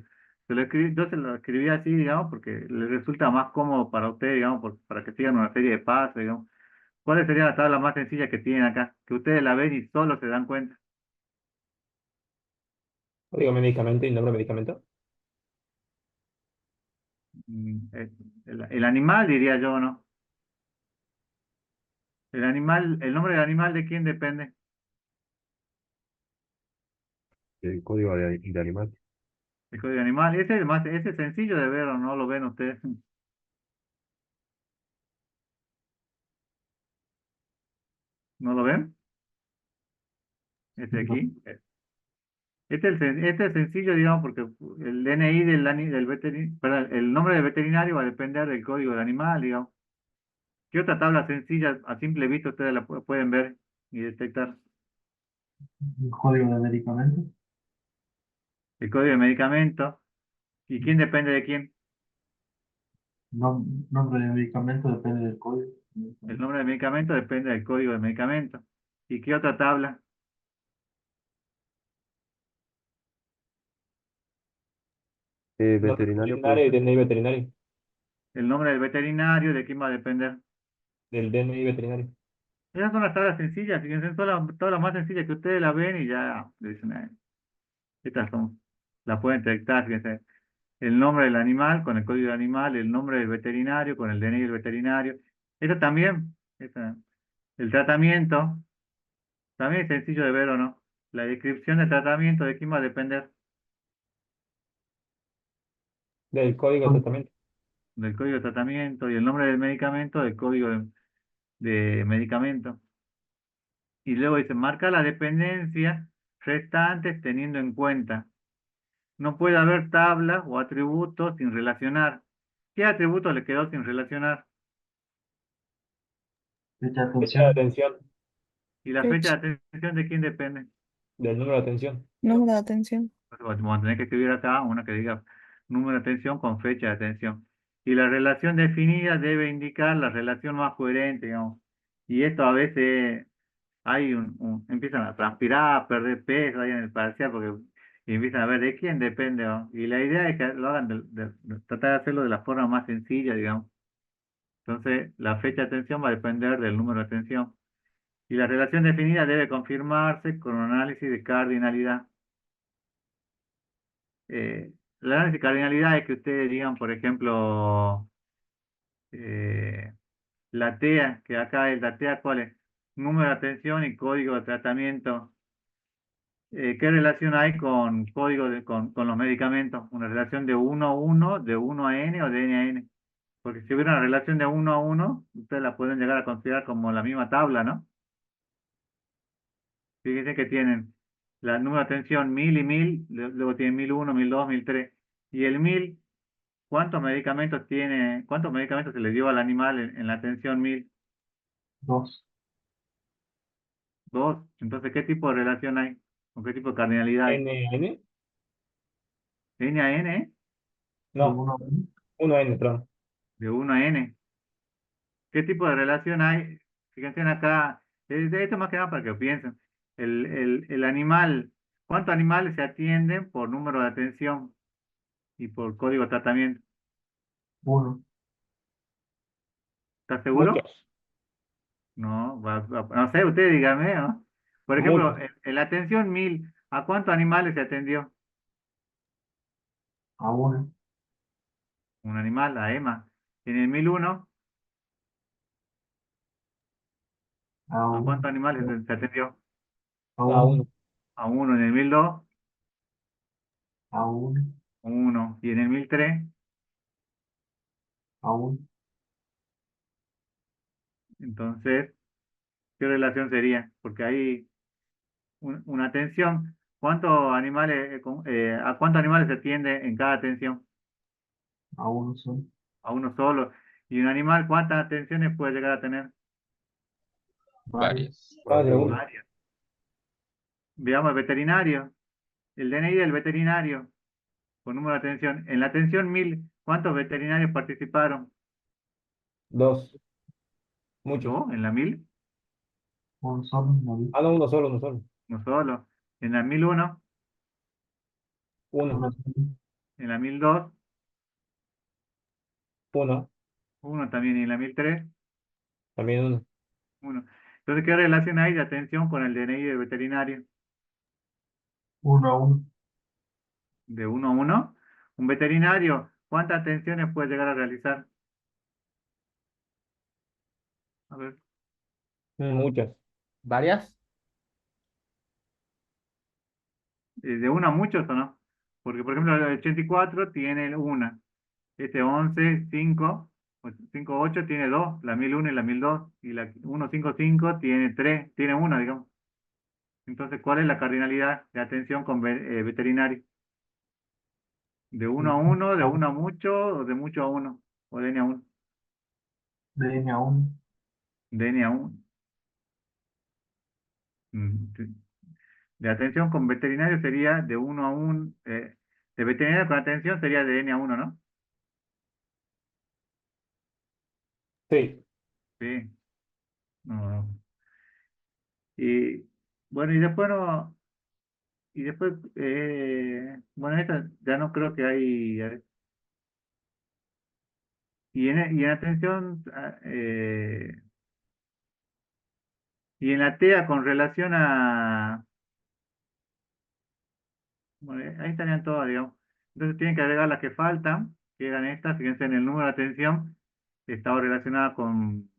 yo se lo escribí así, digamos, porque le resulta más cómodo para ustedes, digamos, para que sigan una serie de pasos, digamos. ¿Cuál sería la tabla más sencilla que tienen acá? Que ustedes la ven y solo se dan cuenta. Código de medicamento y nombre de medicamento. El animal, diría yo, ¿no? El animal, el nombre del animal, ¿de quién depende? El código de animal. El código animal. Ese es sencillo de ver o no lo ven ustedes. ¿No lo ven? Este aquí. Este es sencillo, digamos, porque el DNI del veterinario, perdón, el nombre del veterinario va a depender del código del animal, digamos. ¿Qué otra tabla sencilla a simple vista ustedes la pueden ver y detectar? El código de medicamento. El código de medicamento. ¿Y quién depende de quién? Nombre de medicamento depende del código. El nombre del medicamento depende del código del medicamento. ¿Y qué otra tabla? Nombre Veterinario puede veterinario y ser. DNI veterinario. El nombre del veterinario, ¿de quién va a depender? Del DNI veterinario. Esas son las tablas sencillas, fíjense, son las tablas más sencillas que ustedes la ven y ya le dicen, estas son, las pueden detectar, fíjense. El nombre del animal con el código del animal, el nombre del veterinario con el DNI del veterinario. Esto también, el tratamiento, también es sencillo de ver o no. La descripción del tratamiento, ¿de quién va a depender? Del código de tratamiento. Del código de tratamiento y el nombre del medicamento, del código de medicamento. Y luego dice, marca la dependencia restantes teniendo en cuenta. No puede haber tablas o atributos sin relacionar. ¿Qué atributo le quedó sin relacionar? Fecha de Fecha de atención. atención. ¿Y la fecha Fecha. de atención de quién depende? Del número de atención. Número de atención. Entonces, vamos a tener que escribir acá una que diga número de atención con fecha de atención. Y la relación definida debe indicar la relación más coherente, digamos. Y esto a veces empiezan a transpirar, a perder peso ahí en el parcial, porque y empiezan a ver de quién depende, ¿no? Y la idea es que lo hagan, tratar de hacerlo de la forma más sencilla, digamos. Entonces, la fecha de atención va a depender del número de atención. Y la relación definida debe confirmarse con un análisis de cardinalidad. El análisis de cardinalidad es que ustedes digan, por ejemplo, eh, la TEA, que acá es la TEA, ¿cuál es? Número de atención y código de tratamiento. ¿Qué relación hay con con los medicamentos? ¿Una relación de 1 a 1, de 1 a n o de n a n? Porque si hubiera una relación de 1 a 1, ustedes la pueden llegar a considerar como la misma tabla, ¿no? Fíjense que tienen la número de atención 1000 y 1000, luego tienen 1001, 1002, 1003. Y el 1000, ¿cuántos medicamentos tiene, cuántos medicamentos se le dio al animal en la atención 1000? Dos. Dos. Entonces, ¿qué tipo de relación hay? ¿Con qué tipo de cardinalidad hay? N. ¿N a n? De No, 1 a 1. 1N, perdón. De 1 a n. ¿Qué tipo de relación hay? Fíjense acá, esto más que nada para que lo piensen. El animal, ¿cuántos animales se atienden por número de atención y por código de tratamiento? 1. ¿Estás seguro? Muchos. No, no sé, usted dígame, ¿no? Por ejemplo, Muchos. en la atención 1000, ¿a cuántos animales se atendió? A 1. Un animal, la EMA. En el 1001, A ¿a 1. cuántos animales se atendió? A A 1. 1. A uno. En el 1002, A 1. uno. Y en el 1003, A 1. entonces, ¿qué relación sería? Porque hay una atención. ¿Cuántos animales, a cuántos animales se atiende en cada atención? A 1 solo. A uno solo. ¿Y un animal cuántas atenciones puede llegar a tener? Varios. Más de uno. Varias. Veamos el veterinario. El DNI del veterinario, con número de atención. En la atención 1000, ¿cuántos veterinarios participaron? Dos. Muchos. ¿Dos? ¿En la 1000? 1 solo. No vi. Ah, no, uno solo, uno solo. No solo. En la 1001, Uno. 1 solo. en la 1002, Uno. uno también. Y en la 1003, También uno. uno. Entonces, ¿qué relación hay de atención con el DNI del veterinario? 1 a 1. De uno a uno. Un veterinario, ¿cuántas atenciones puede llegar a realizar? A ver, Muchas. ¿Varias? ¿de uno a muchos o no? Porque, por ejemplo, el 84 tiene una. Este 11, 5, 5, 8 tiene dos, la 1001 y la 1002. Y la 155 tiene tres, tiene una, digamos. Entonces, ¿cuál es la cardinalidad de atención con veterinario? ¿De uno a uno, de uno a mucho o de mucho a uno? ¿O de n a uno? De N a 1. De n a uno. Sí. De atención con veterinario sería de uno a uno. De veterinario con atención sería de n a uno, ¿no? Sí. Sí. No. Y bueno, y después no. Y después, bueno, esta ya no creo que hay. A ver. Y en atención, y en la TEA con relación a. Bueno, ahí estarían todas, digamos. Entonces tienen que agregar las que faltan, que eran estas. Fíjense en el número de atención, estaba relacionada con.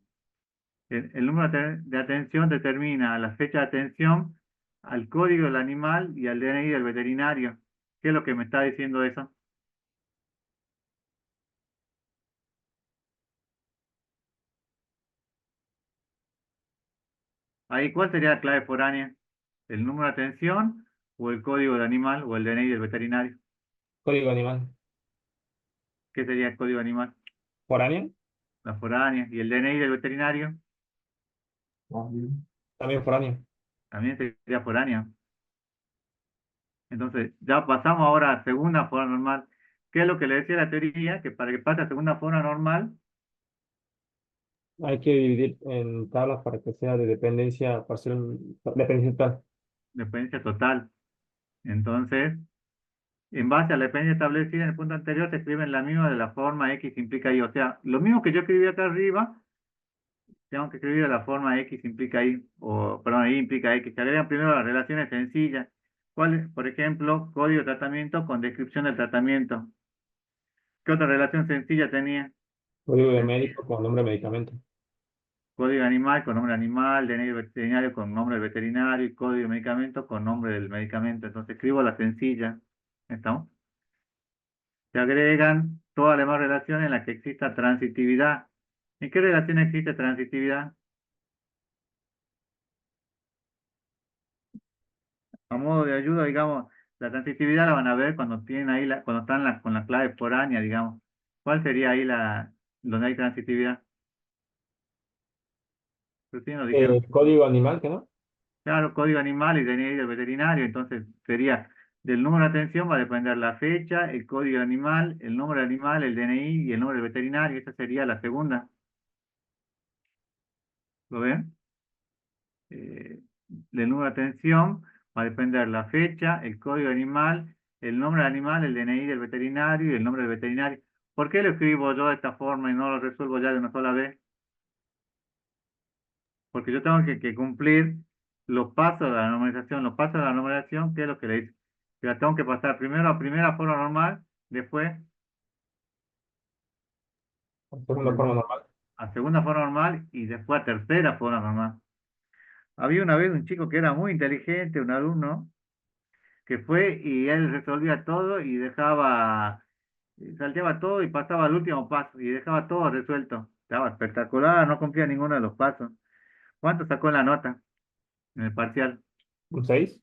El número de atención determina la fecha de atención, al código del animal y al DNI del veterinario. ¿Qué es lo que me está diciendo eso? Ahí, ¿cuál sería la clave foránea? ¿El número de atención o el código del animal o el DNI del veterinario? Código animal. ¿Qué sería el código animal? Foráneo. La foránea. ¿Y el DNI del veterinario? También. También foráneo. También sería foránea. Entonces, ya pasamos ahora a segunda forma normal. ¿Qué es lo que le decía la teoría? Que para que pase a segunda forma normal, Hay que dividir en tablas para que sea de dependencia parcial, dependencia total. dependencia total. Entonces, En base a la dependencia establecida en el punto anterior, se escriben la misma de la forma X implica Y. O sea, lo mismo que yo escribí acá arriba, tengo que escribir de la forma X implica Y, o perdón, Y implica X. Se agregan primero las relaciones sencillas. ¿Cuáles? Por ejemplo, código de tratamiento con descripción del tratamiento. ¿Qué otra relación sencilla tenía? Código de Sencilla. médico con nombre de medicamento. Código animal con nombre animal, DNI veterinario con nombre del veterinario y código de medicamento con nombre del medicamento. Entonces escribo la sencilla. ¿Estamos? Se agregan todas las demás relaciones en las que exista transitividad. ¿En qué relación existe transitividad? A modo de ayuda, digamos, la transitividad la van a ver cuando tienen ahí cuando están con la clave foránea, digamos. ¿Cuál sería ahí donde hay transitividad? Recién lo dijeron. Código animal, ¿qué no? Claro, código animal y DNI del veterinario, entonces sería del número de atención va a depender la fecha, el código animal, el nombre del animal, el DNI y el nombre del veterinario. Esa sería la segunda. ¿Lo ven? Del número de atención va a depender la fecha, el código animal, el nombre del animal, el DNI del veterinario y el nombre del veterinario. ¿Por qué lo escribo yo de esta forma y no lo resuelvo ya de una sola vez? Porque yo tengo que cumplir los pasos de la normalización. Los pasos de la normalización, ¿qué es lo que le dice? Que la tengo que pasar primero a primera forma normal, después Segunda forma normal. a segunda forma normal y después a tercera forma normal. Había una vez un chico que era muy inteligente, un alumno, que fue y él resolvía todo y dejaba, salteaba todo y pasaba al último paso y dejaba todo resuelto. Estaba espectacular, no cumplía ninguno de los pasos. ¿Cuánto sacó en la nota en el parcial? ¿Un 6?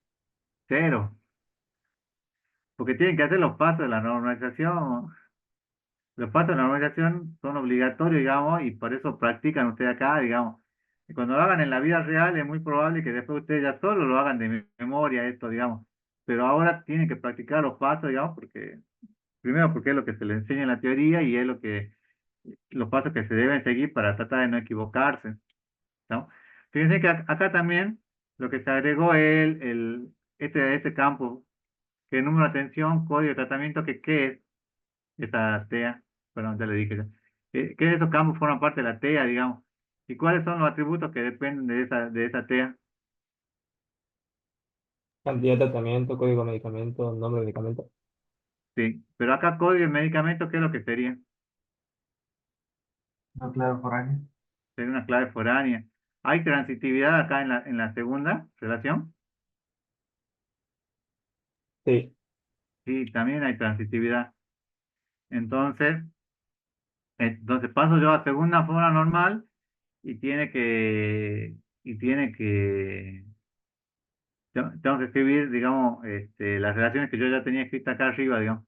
Cero. Porque tienen que hacer los pasos de la normalización. Los pasos de la normalización son obligatorios, digamos, y por eso practican ustedes acá, digamos. Y cuando lo hagan en la vida real es muy probable que después ustedes ya solo lo hagan de memoria esto, digamos. Pero ahora tienen que practicar los pasos, digamos, porque primero porque es lo que se les enseña en la teoría y es los pasos que se deben seguir para tratar de no equivocarse, ¿no? Fíjense que acá también lo que se agregó es este campo, que es número de atención, código de tratamiento, que ¿qué es esta TEA? Perdón, ya le dije ya. ¿Qué de esos campos forman parte de la TEA, digamos? ¿Y cuáles son los atributos que dependen de esa TEA? Cantidad de tratamiento, código de medicamento, nombre de medicamento. Sí, pero acá código de medicamento, ¿qué es lo que sería? Una clave foránea. Sería una clave foránea. ¿Hay transitividad acá en la segunda relación? Sí. Sí, también hay transitividad. Entonces, paso yo a segunda forma normal y tengo que escribir, digamos, las relaciones que yo ya tenía escritas acá arriba, digamos.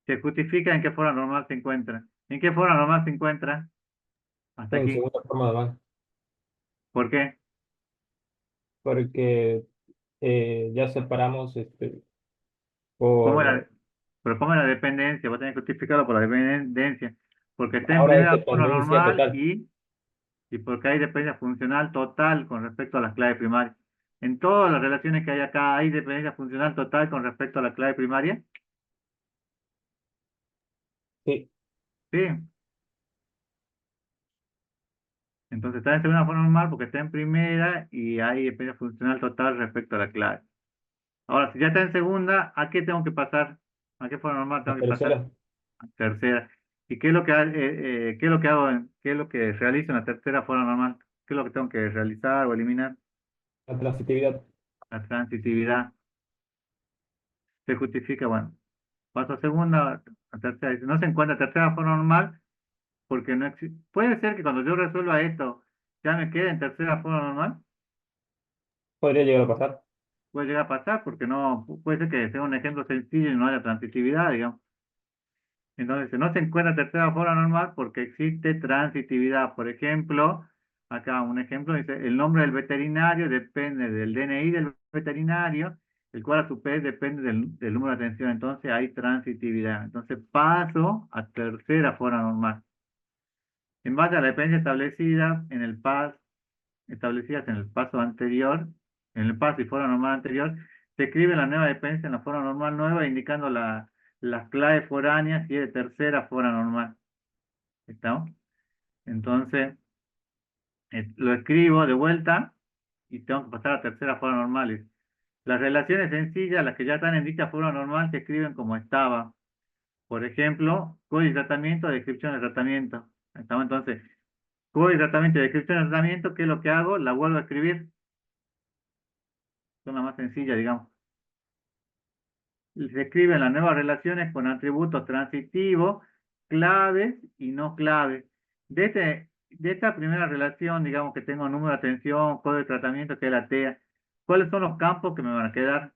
Se justifica en qué forma normal se encuentra. ¿En qué forma normal se encuentra? Hasta En aquí. segunda forma normal. ¿Por qué? Porque ya separamos ¿Cómo por... era? Pero ¿cómo es la dependencia? Vos tenés que justificarlo por la dependencia. Porque está en Ahora es primera forma dependencia normal total. y porque hay dependencia funcional total con respecto a las claves primarias. En todas las relaciones que hay acá, ¿hay dependencia funcional total con respecto a la clave primaria? Sí. Sí. Entonces está en segunda forma normal porque está en primera y hay dependencia funcional total respecto a la clave. Ahora, si ya está en segunda, ¿a qué tengo que pasar? ¿A qué forma normal La tengo que pasar? tercera, A tercera. ¿Y qué es lo que hago, qué es lo que realizo en la tercera forma normal? ¿Qué es lo que tengo que realizar o eliminar? la transitividad. La transitividad. Se justifica, bueno, paso a segunda, a tercera. Dice, no se encuentra tercera forma normal porque no existe. Puede ser que cuando yo resuelva esto ya me quede en tercera forma normal. Podría llegar a pasar. Puede llegar a pasar porque no, puede ser que sea un ejemplo sencillo y no haya transitividad, digamos. Entonces, no se encuentra tercera forma normal porque existe transitividad. Por ejemplo, acá un ejemplo dice, el nombre del veterinario depende del DNI del veterinario, el cual a su vez depende del número de atención. Entonces, hay transitividad. Entonces, paso a tercera forma normal. En base a la dependencia establecidas en el paso anterior, en el paso y forma normal anterior, se escribe la nueva dependencia en la forma normal nueva, indicando las claves foráneas y de tercera forma normal. ¿Estamos? Entonces, lo escribo de vuelta y tengo que pasar a tercera forma normal. Las relaciones sencillas, las que ya están en dicha forma normal, se escriben como estaba. Por ejemplo, código de tratamiento, descripción de tratamiento. ¿Estamos? Entonces, código de tratamiento y descripción de tratamiento, ¿qué es lo que hago? La vuelvo a escribir. Son las más sencillas, digamos. Se escriben las nuevas relaciones con atributos transitivos, claves y no claves. De esta primera relación, digamos que tengo número de atención, código de tratamiento, que es la TEA, ¿cuáles son los campos que me van a quedar?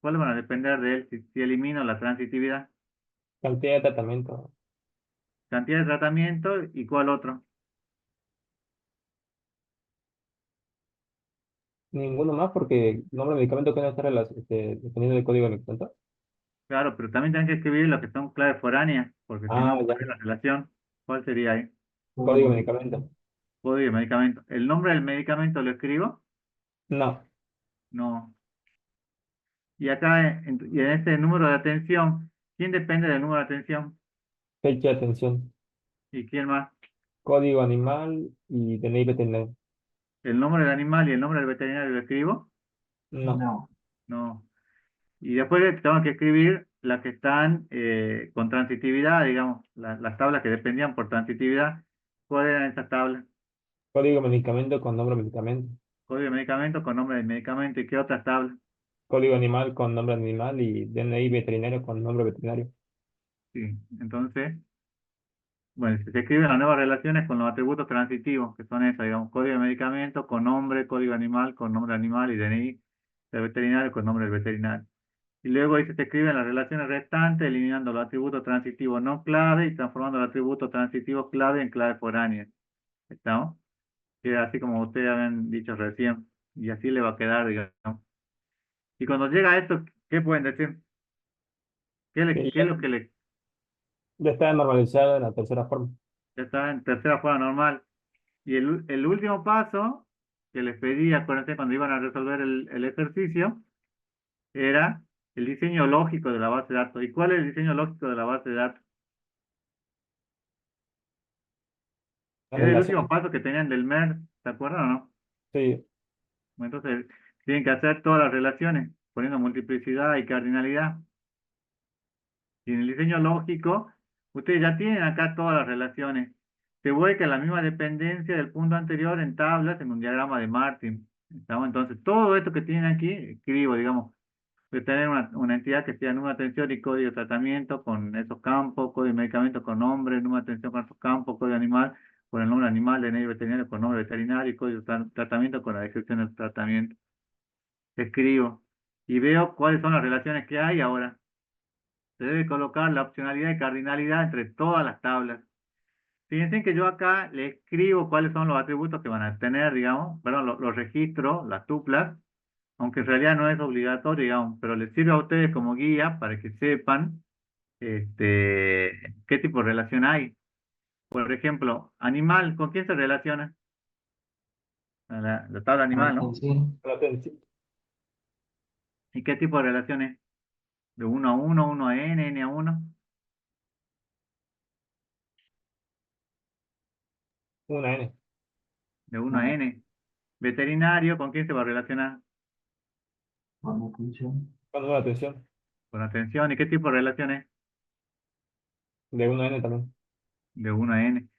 ¿Cuáles van a depender de él si elimino la transitividad? Cantidad de tratamiento. Cantidad de tratamiento y cuál otro. Ninguno más porque nombre de medicamento que no está dependiendo del código electrónico. Claro, pero también tengo que escribir lo que son claves foráneas, porque si Ah, no, ya. ¿cuál es la relación? ¿Cuál sería ahí? Código de Uno. medicamento. Código de medicamento. ¿El nombre del medicamento lo escribo? No. No. Y acá, y en este número de atención, ¿quién depende del número de atención? Fecha de atención. ¿Y quién más? Código animal y DNI veterinario. ¿El nombre del animal y el nombre del veterinario lo escribo? No. No. No. Y después tengo que escribir las que están con transitividad, digamos, las tablas que dependían por transitividad. ¿Cuáles eran esas tablas? Código de medicamento con nombre de medicamento. Código de medicamento con nombre del medicamento. ¿Y qué otras tablas? Código animal con nombre de animal y DNI veterinario con nombre veterinario. Sí. Entonces, bueno, se escriben las nuevas relaciones con los atributos transitivos, que son esas, digamos, código de medicamento con nombre, código animal con nombre animal y DNI del veterinario con nombre del veterinario. Y luego ahí se escriben las relaciones restantes, eliminando los atributos transitivos no clave y transformando los atributos transitivos clave en clave foránea. ¿Estamos? Que es así como ustedes habían dicho recién. Y así le va a quedar, digamos. Y cuando llega a esto, ¿qué pueden decir? Que ¿Qué es lo que le ya está normalizado en la tercera forma. ya está en tercera forma normal? Y el último paso que les pedí, acuérdense, cuando iban a resolver el ejercicio, era el diseño lógico de la base de datos. ¿Y cuál es el diseño lógico de la base de datos? La Es el último relación. paso que tenían del MER, ¿se acuerdan o no? Sí. Entonces, tienen que hacer todas las relaciones, poniendo multiplicidad y cardinalidad. Y en el diseño lógico, ustedes ya tienen acá todas las relaciones. Se vuelca la misma dependencia del punto anterior en tablas en un diagrama de Martin. ¿Estamos? Entonces, todo esto que tienen aquí, escribo, digamos, de tener una entidad que sea número de atención y código de tratamiento con esos campos, código de medicamento con nombre, número de atención con esos campos, código animal con el nombre animal, DNI veterinario con nombre veterinario y código de tratamiento con la descripción del tratamiento. Escribo y veo cuáles son las relaciones que hay ahora. Se debe colocar la opcionalidad y cardinalidad entre todas las tablas. Fíjense que yo acá le escribo cuáles son los atributos que van a tener, digamos, perdón, los registro, las tuplas, aunque en realidad no es obligatorio, digamos, pero les sirve a ustedes como guía para que sepan qué tipo de relación hay. Por ejemplo, animal, ¿con quién se relaciona? La tabla animal, ¿no? Atención. La atención. ¿Y qué tipo de relaciones? De uno a uno, uno a n a uno, Una N. de uno a n. Veterinario, ¿con quién se va a relacionar? Con atención. Con número de atención. Con atención. ¿Y qué tipo de relaciones? De una N también. De uno a n.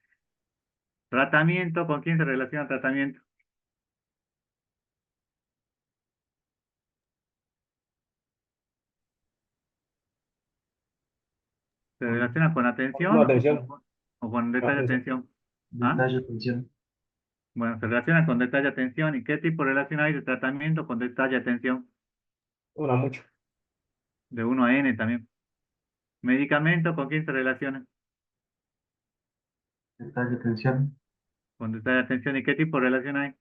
Tratamiento, ¿con quién se relaciona tratamiento? ¿Se relaciona con Con número atención de atención. o con Con detalle de atención. atención? ¿Ah? Detalle, atención. Bueno, se relaciona con detalle de atención. ¿Y qué tipo de relación hay de tratamiento con detalle de atención? Una mucho. De uno a n también. Medicamento, ¿con quién se relaciona? Detalle, atención. Con detalle de atención. ¿Y qué tipo de relación hay?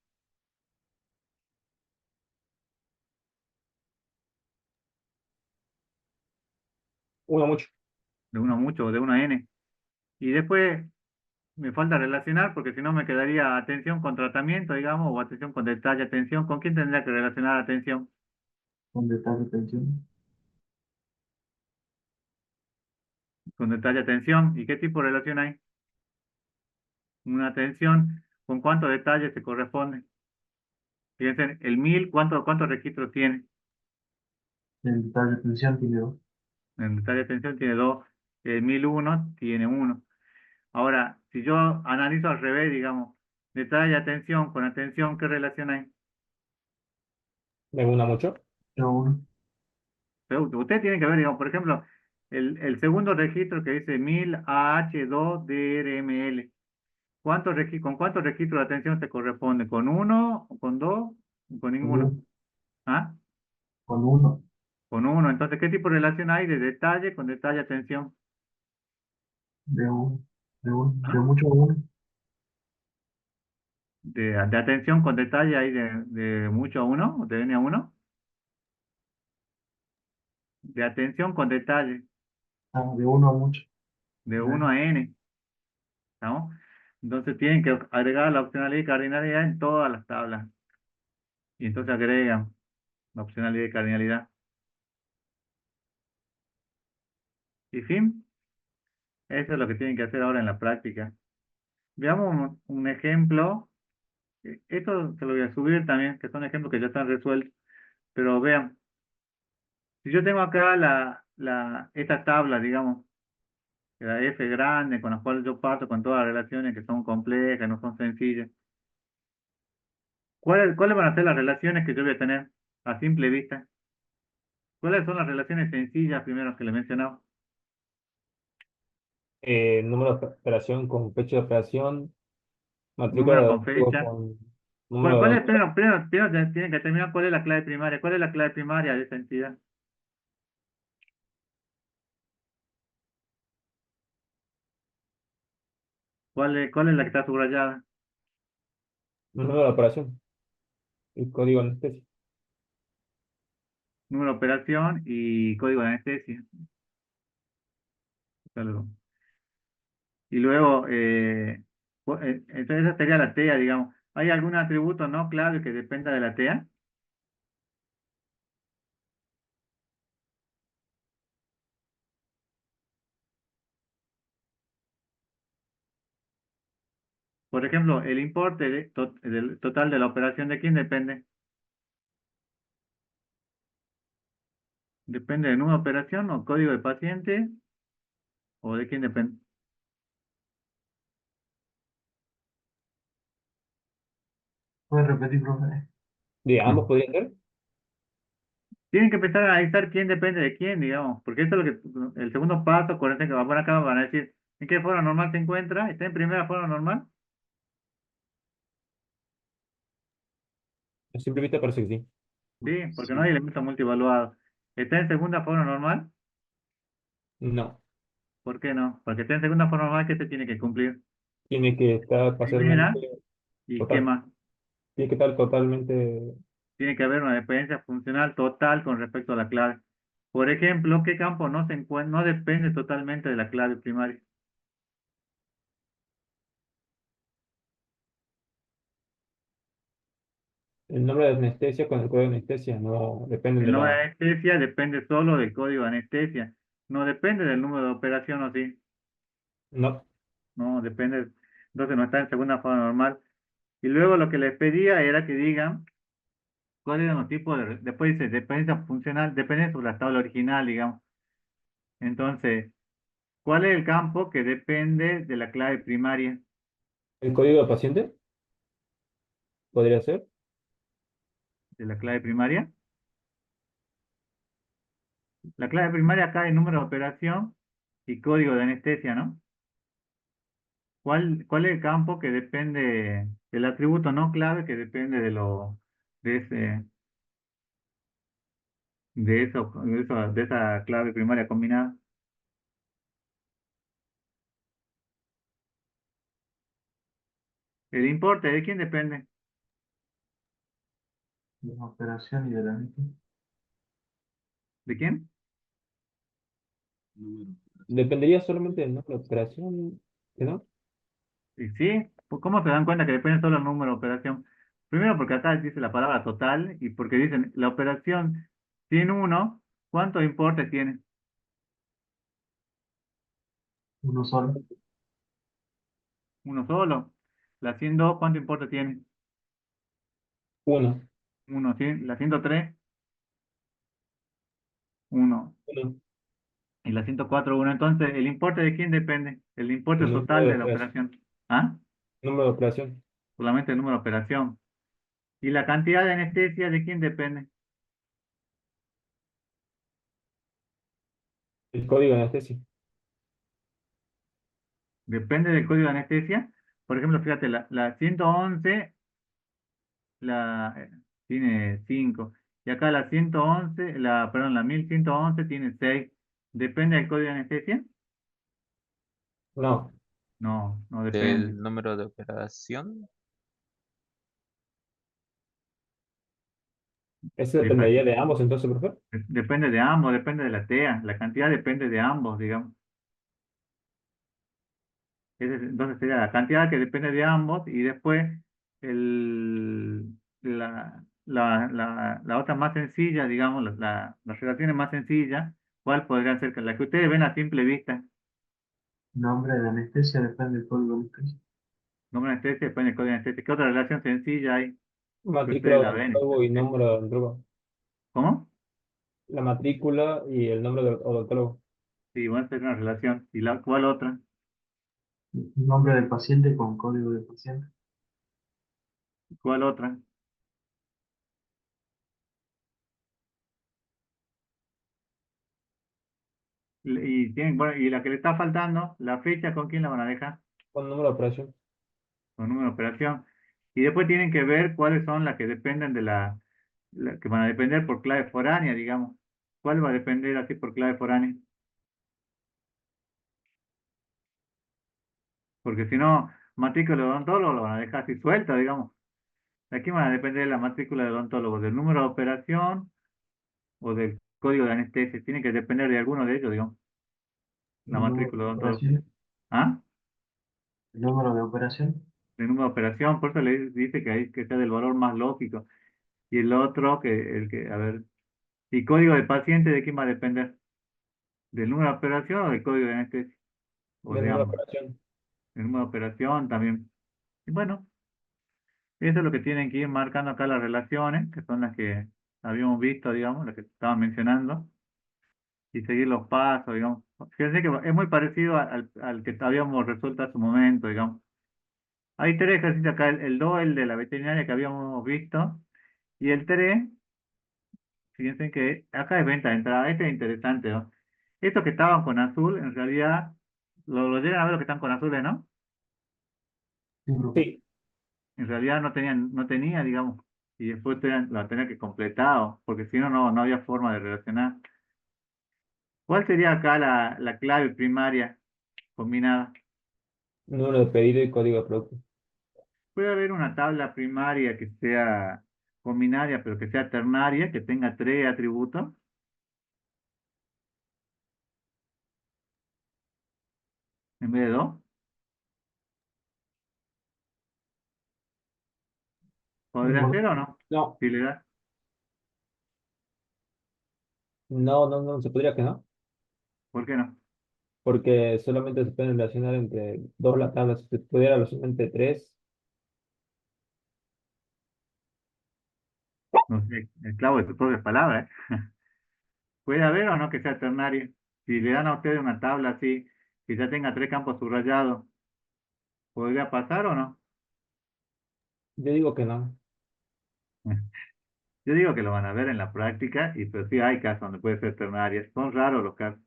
Una mucho. De uno a mucho o de uno a n. Y después me falta relacionar porque si no me quedaría atención con tratamiento, digamos, o atención con detalle de atención. ¿Con quién tendría que relacionar atención? con detalle tensión, Con detalle atención. ¿Y qué tipo de relación hay? Una tensión, ¿con cuántos detalles se corresponde? Fíjense, el 1000, ¿cuántos registros tiene? el detalle tensión tiene 2, El detalle de tensión tiene 2, el 1001 tiene 1. Ahora, si yo analizo al revés, digamos, detalle atención con atención, ¿qué relación hay? ¿Me una mucho? yo 1, Pero usted tiene que ver, digamos, por ejemplo, el segundo registro que dice 1000 AH2 DRML. ¿Con cuántos registros de atención se corresponde? ¿Con uno, o con dos, o con ninguno? ¿Ah? con 1, Con uno. Entonces, ¿qué tipo de relación hay de detalle con detalle atención? de 1, de 1, de ¿Ah? mucho a 1, De atención con detalle hay de mucho a uno, de n a uno. De atención con detalle, de 1 a mucho, de de uno a n. ¿Estamos? Entonces tienen que agregar la opcionalidad y cardinalidad en todas las tablas. Y entonces agregan la opcionalidad y cardinalidad. Y fin, eso es lo que tienen que hacer ahora en la práctica. Veamos un ejemplo. Esto se lo voy a subir también, que son ejemplos que ya están resueltos. Pero vean, si yo tengo acá esta tabla, digamos, la F grande, con la cual yo parto con todas las relaciones que son complejas, no son sencillas. ¿Cuáles van a ser las relaciones que yo voy a tener a simple vista? ¿Cuáles son las relaciones sencillas primero que le mencionaba? Número de operación con fecha de operación, matrícula Número de con donativo fecha. con ¿Cuál, número de cuál es, donativo. primero tienen que determinar cuál es la clave primaria? ¿Cuál es la clave primaria de esa entidad? ¿Cuál es la que está subrayada? Número de operación y código de anestesia. Número de operación y código de anestesia. Salud. Y luego, entonces esa sería la TEA, digamos. ¿Hay algún atributo no clave que dependa de la TEA? Por ejemplo, el importe del total de la operación, ¿de quién depende? ¿Depende de número de operación o código de paciente? ¿O de quién depende? puedes repetir, profe, De ambos podría ser. Tienen que empezar a analizar quién depende de quién, digamos, porque eso es lo que, el segundo paso, acuérdense que va a poner acá, van a decir, ¿en qué forma normal se encuentra? ¿Está en primera forma normal? A simple vista parece que sí. Sí, porque no sí, hay elementos multivaluados. ¿Está en segunda forma normal? No. ¿Por qué no? Porque está en segunda forma normal, ¿qué se tiene que cumplir? Tiene que estar Primera, parcialmente ¿y qué total. más? Tiene que estar totalmente. Tiene que haber una dependencia funcional total con respecto a la clave. Por ejemplo, ¿qué campo no se encuentra, no depende totalmente de la clave primaria? El nombre de anestesia con el código de anestesia no dependen El de nombre de la. anestesia depende solo del código de anestesia, no depende del número de operación, ¿o sí? No. No, depende, entonces no está en segunda forma normal. Y luego lo que les pedía era que digan cuáles eran los tipos después dice dependencia funcional, depende sobre la tabla original, digamos. Entonces, ¿cuál es el campo que depende de la clave primaria El código de paciente podría ser. de la clave primaria? La clave primaria acá es número de operación y código de anestesia, ¿no? ¿Cuál es el campo que depende del atributo no clave que depende de ese, de esa clave primaria combinada? El importe, ¿de quién depende? de la operación y de la mente, ¿De quién? Dependería solamente del nombre de operación, ¿que no? Y sí, pues, ¿cómo se dan cuenta que depende solo el número de operación? Primero porque acá dice la palabra total y porque dicen la operación 101, ¿cuántos importes tiene? Uno solo. Uno solo. La 102, ¿cuántos importes tiene? 1, Uno, ¿sí? La 103, uno. 1. Y la 104, uno. Entonces, ¿el importe de quién depende? El importe El número total de de la operación. operación. ¿Ah? Número de operación. Solamente el número de operación. ¿Y la cantidad de anestesia de quién depende? El código de anestesia. Depende del código de anestesia. Por ejemplo, fíjate, la 111 tiene 5. Y acá la 111, perdón, la 1111 tiene 6. ¿Depende del código de anestesia? No, No, no depende. Del número de operación. eso Dep- dependería de ambos, entonces, profesor. Depende de ambos, depende de la TEA. La cantidad depende de ambos, digamos. Entonces sería la cantidad que depende de ambos y después el, la otra más sencilla, digamos, las relaciones más sencillas, ¿cuál podría ser? La que ustedes ven a simple vista. Nombre de anestesia depende del código de anestesia. Nombre de anestesia, depende del código de anestesia. ¿Qué otra relación sencilla hay que Matrícula, ustedes la ven? odontólogo y número de odontólogo. ¿Cómo? La matrícula y el nombre del odontólogo. Sí, bueno, esa es una relación. ¿Y cuál otra? Nombre del paciente con código de paciente. ¿Cuál otra? Bueno, y la que le está faltando, la fecha, ¿con quién la van a dejar? Con número de operación. Con número de operación. Y después tienen que ver cuáles son las que dependen de que van a depender por clave foránea, digamos. ¿Cuál va a depender así por clave foránea? Porque si no, matrícula de odontólogo lo van a dejar así suelta, digamos. ¿De aquí van a depender la matrícula de odontólogo? ¿Del número de operación o del código de anestesia? Tiene que depender de alguno de ellos, digamos, la El número matrícula de de odontólogo. operación. ¿Ah? El número de operación. El número de operación, por eso le dice que hay que sea del valor más lógico. Y el otro, a ver, ¿y código de paciente de quién va a depender? ¿Del número de operación o del código de anestesia? O Del de número de ambos. operación. El número de operación también. Y bueno, eso es lo que tienen que ir marcando acá las relaciones, que son las que habíamos visto, digamos, las que estaban mencionando, y seguir los pasos, digamos. Fíjense que es muy parecido al que habíamos resuelto hace un momento, digamos. Hay tres ejercicios acá, el 2, el de la veterinaria que habíamos visto, y el 3, fíjense que acá es venta de entrada. Este es interesante, ¿no? Estos que estaban con azul, en realidad, lo llegan a ver los que están con azules, ¿no? Sí, profe. Sí, En realidad no tenía, digamos, y después la tenía que completar, porque si no, no había forma de relacionar. ¿Cuál sería acá la clave primaria combinada? número de pedido y código de producto. Puede haber una tabla primaria que sea combinaria, pero que sea ternaria, que tenga tres atributos. En vez de dos. ¿Podría Bueno, ser o no? No, Si le das. no se podría que no, ¿Por qué no? porque solamente se pueden relacionar entre dos las tablas. Si se pudiera relacionar entre tres, No sé, el clavo de tus propias palabras, ¿eh? Puede haber o no que sea ternaria. Si le dan a ustedes una tabla así, que ya tenga tres campos subrayados, ¿podría pasar o no? yo digo que no. Yo digo que lo van a ver en la práctica, pero sí hay casos donde puede ser ternaria. Son raros los casos.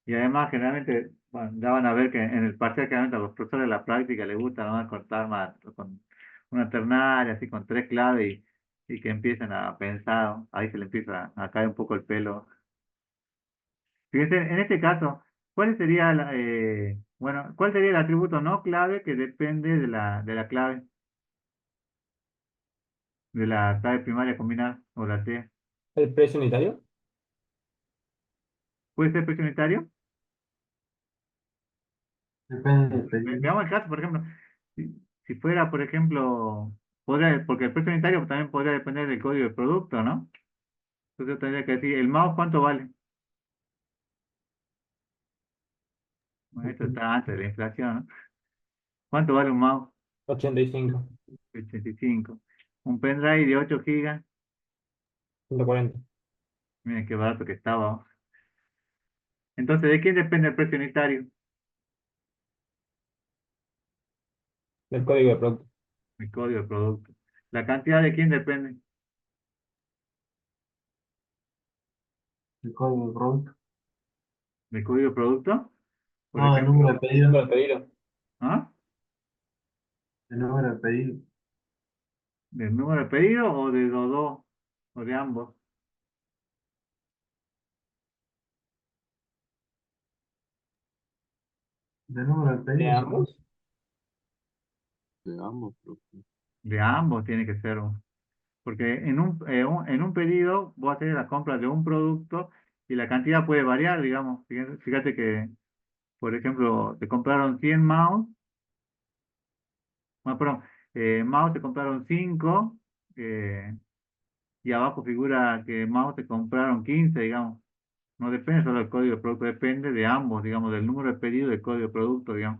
Y además, generalmente, bueno, ya van a ver que en el parcial, generalmente a los profesores de la práctica les gusta nomás cortar más con una ternaria, así con tres claves y que empiecen a pensar. Ahí se le empieza a caer un poco el pelo. Fíjense, en este caso, ¿cuál sería el atributo no clave que depende de la clave primaria combinada o la T? ¿El precio unitario? ¿Puede ser precio unitario? depende del pedido. Veamos el caso, por ejemplo, si fuera, por ejemplo, porque el precio unitario también podría depender del código de producto, ¿no? Entonces yo tendría que decir, ¿el mouse cuánto vale? Bueno, esto está antes de la inflación, ¿no? ¿Cuánto vale un mouse? 85, 85. Un pendrive de 8 gigas. 140. Miren qué barato que estaba, ¿no? Entonces, ¿de quién depende el precio unitario? Del código de producto. El código de producto. ¿La cantidad de quién depende? El código de producto. ¿Del código de producto? Por No, el número ejemplo, de pedido. Número de pedido. ¿ah? El número de pedido. ¿Del número de pedido o de los dos? ¿O de ambos? El número de ¿De pedido. ambos? De ambos, profe. De ambos tiene que ser uno. Porque en un pedido vos haces la compra de un producto y la cantidad puede variar, digamos. Fíjate que, por ejemplo, te compraron 100 mouse, bueno, perdón, mouse te compraron 5 y abajo figura que mouse te compraron 15, digamos. No depende solo del código de producto, depende de ambos, digamos, del número de pedido y del código de producto, digamos.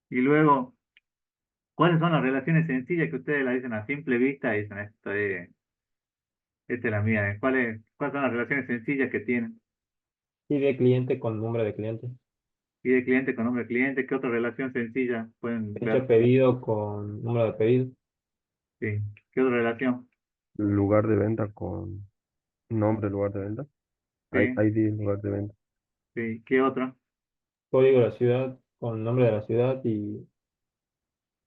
Y luego, ¿cuáles son las relaciones sencillas que ustedes la dicen a simple vista y dicen, esta es la mía? ¿Cuáles son las relaciones sencillas que tienen? Y de cliente con número de cliente. Y de cliente con nombre de cliente, ¿qué otra relación sencilla pueden Fecha de ver? pedido con número de pedido. Sí. ¿Qué otra relación? Lugar de venta con nombre, lugar de venta. Sí, ID, lugar de venta. sí. ¿Qué otra? Código de la ciudad con nombre de la ciudad y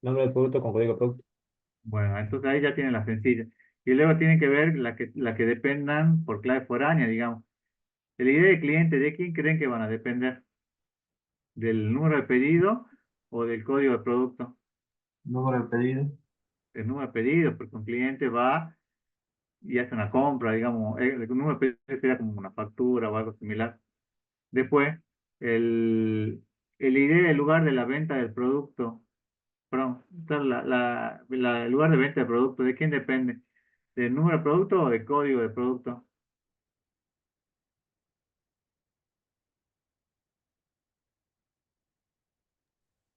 nombre del producto con código de producto. Bueno, entonces ahí ya tienen las sencillas. Y luego tienen que ver la que dependan por clave foránea, digamos. El ID de cliente, ¿de quién creen que van a depender? ¿Del número de pedido o del código de producto? Número de pedido. El número de pedido, porque un cliente va y hace una compra, digamos, el número de pedido sería como una factura o algo similar. Después, el ID del lugar de la venta del producto, perdón, el lugar de venta del producto, ¿de quién depende? ¿Del número de producto o del código de producto?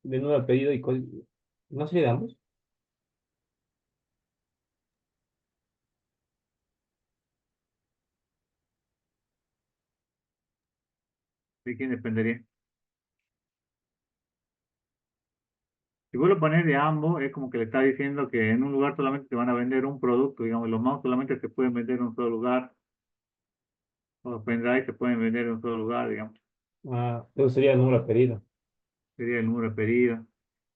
De número de pedido y código. ¿No sería de ambos? ¿De quién dependería? Si vos lo pones de ambos, es como que le está diciendo que en un lugar solamente te van a vender un producto, digamos, los mouse solamente se pueden vender en un solo lugar, o los pendrive se pueden vender en un solo lugar, digamos, Ah, eso sería el número de pedido. sería el número de pedido.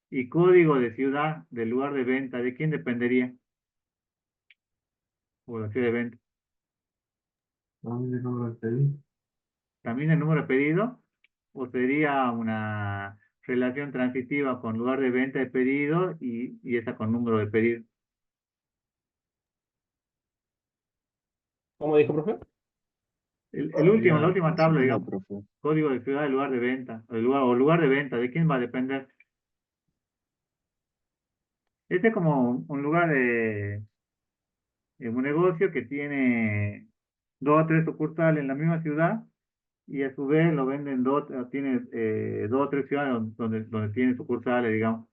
Y código de ciudad, del lugar de venta, ¿de quién dependería? O la ciudad de venta. También el número de pedido. ¿También el número de pedido? ¿O sería una relación transitiva con lugar de venta de pedido y esa con número de pedido? ¿Cómo dijo, profe? El último, la Sería última la tabla, segunda, digamos, profe. código de ciudad, del lugar de venta, o lugar de venta, ¿de quién va a depender? Este es como un lugar de un negocio que tiene dos o tres sucursales en la misma ciudad y a su vez lo venden tiene dos o tres ciudades donde tiene sucursales, digamos.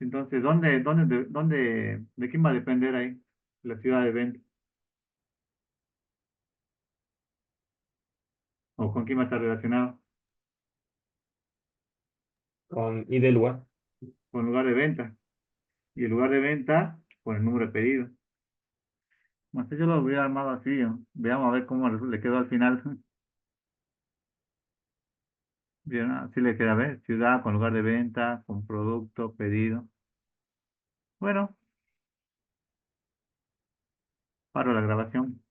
Entonces, ¿de quién va a depender ahí? La ciudad de venta. ¿O con quién va a estar relacionado? Con y del lugar. Con el lugar de venta. Y el lugar de venta con el número de pedido. No sé, yo lo hubiera armado así, ¿no? Veamos a ver cómo le quedó al final. Bien, así le queda, a ver, ciudad con lugar de venta, con producto, pedido. Bueno, paro la grabación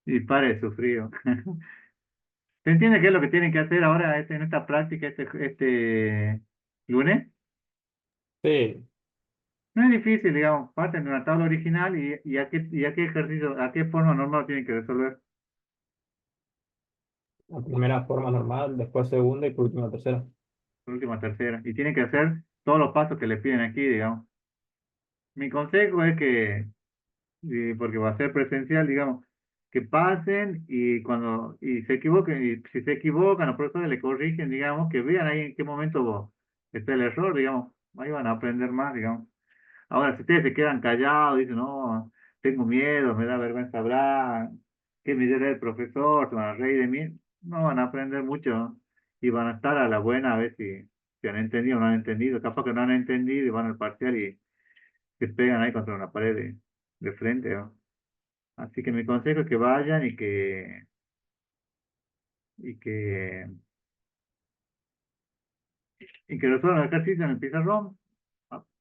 y pare de sufrir. ¿Se entiende qué es lo que tienen que hacer ahora en esta práctica, este lunes? Sí, No es difícil, digamos, parten de una tabla original y a qué ejercicio, a qué forma normal tienen que resolver. la primera forma normal, después segunda y por último la tercera. La última tercera. Y tienen que hacer todos los pasos que le piden aquí, digamos. Mi consejo es que porque va a ser presencial, digamos, que pasen y y se equivoquen, y si se equivocan, los profesores le corrigen, digamos, que vean ahí en qué momento está el error, digamos, ahí van a aprender más, digamos. Ahora, si ustedes se quedan callados, dicen, no, tengo miedo, me da vergüenza hablar, ¿qué me dirá el profesor? Se van a reír de mí, no van a aprender mucho y van a estar a la buena a ver si han entendido o no han entendido. Capaz que no han entendido y van al parcial y se pegan ahí contra una pared de frente, ¿no? Así que mi consejo es que vayan y que, y que resuelvan el ejercicio en el pizarrón.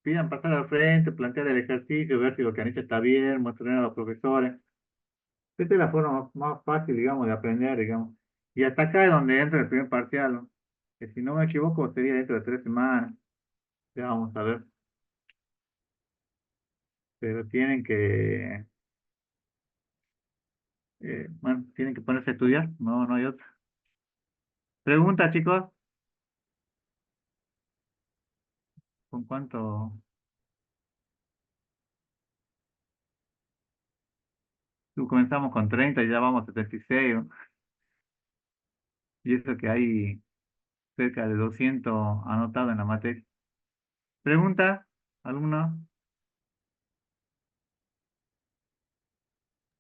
Pidan pasar al frente, plantear el ejercicio, ver si lo que han hecho está bien, muestren a los profesores. Esta es la forma más fácil, digamos, de aprender, digamos. Y hasta acá es donde entra el primer parcial, ¿no? Que si no me equivoco sería dentro de 3 semanas. Ya vamos a ver. Pero bueno, tienen que ponerse a estudiar. No, no hay otra. Pregunta, chicos. ¿Con cuánto? Comenzamos con 30 y ya vamos a 76, ¿no? Y eso que hay cerca de 200 anotados en la materia. ¿Pregunta? ¿Alguna?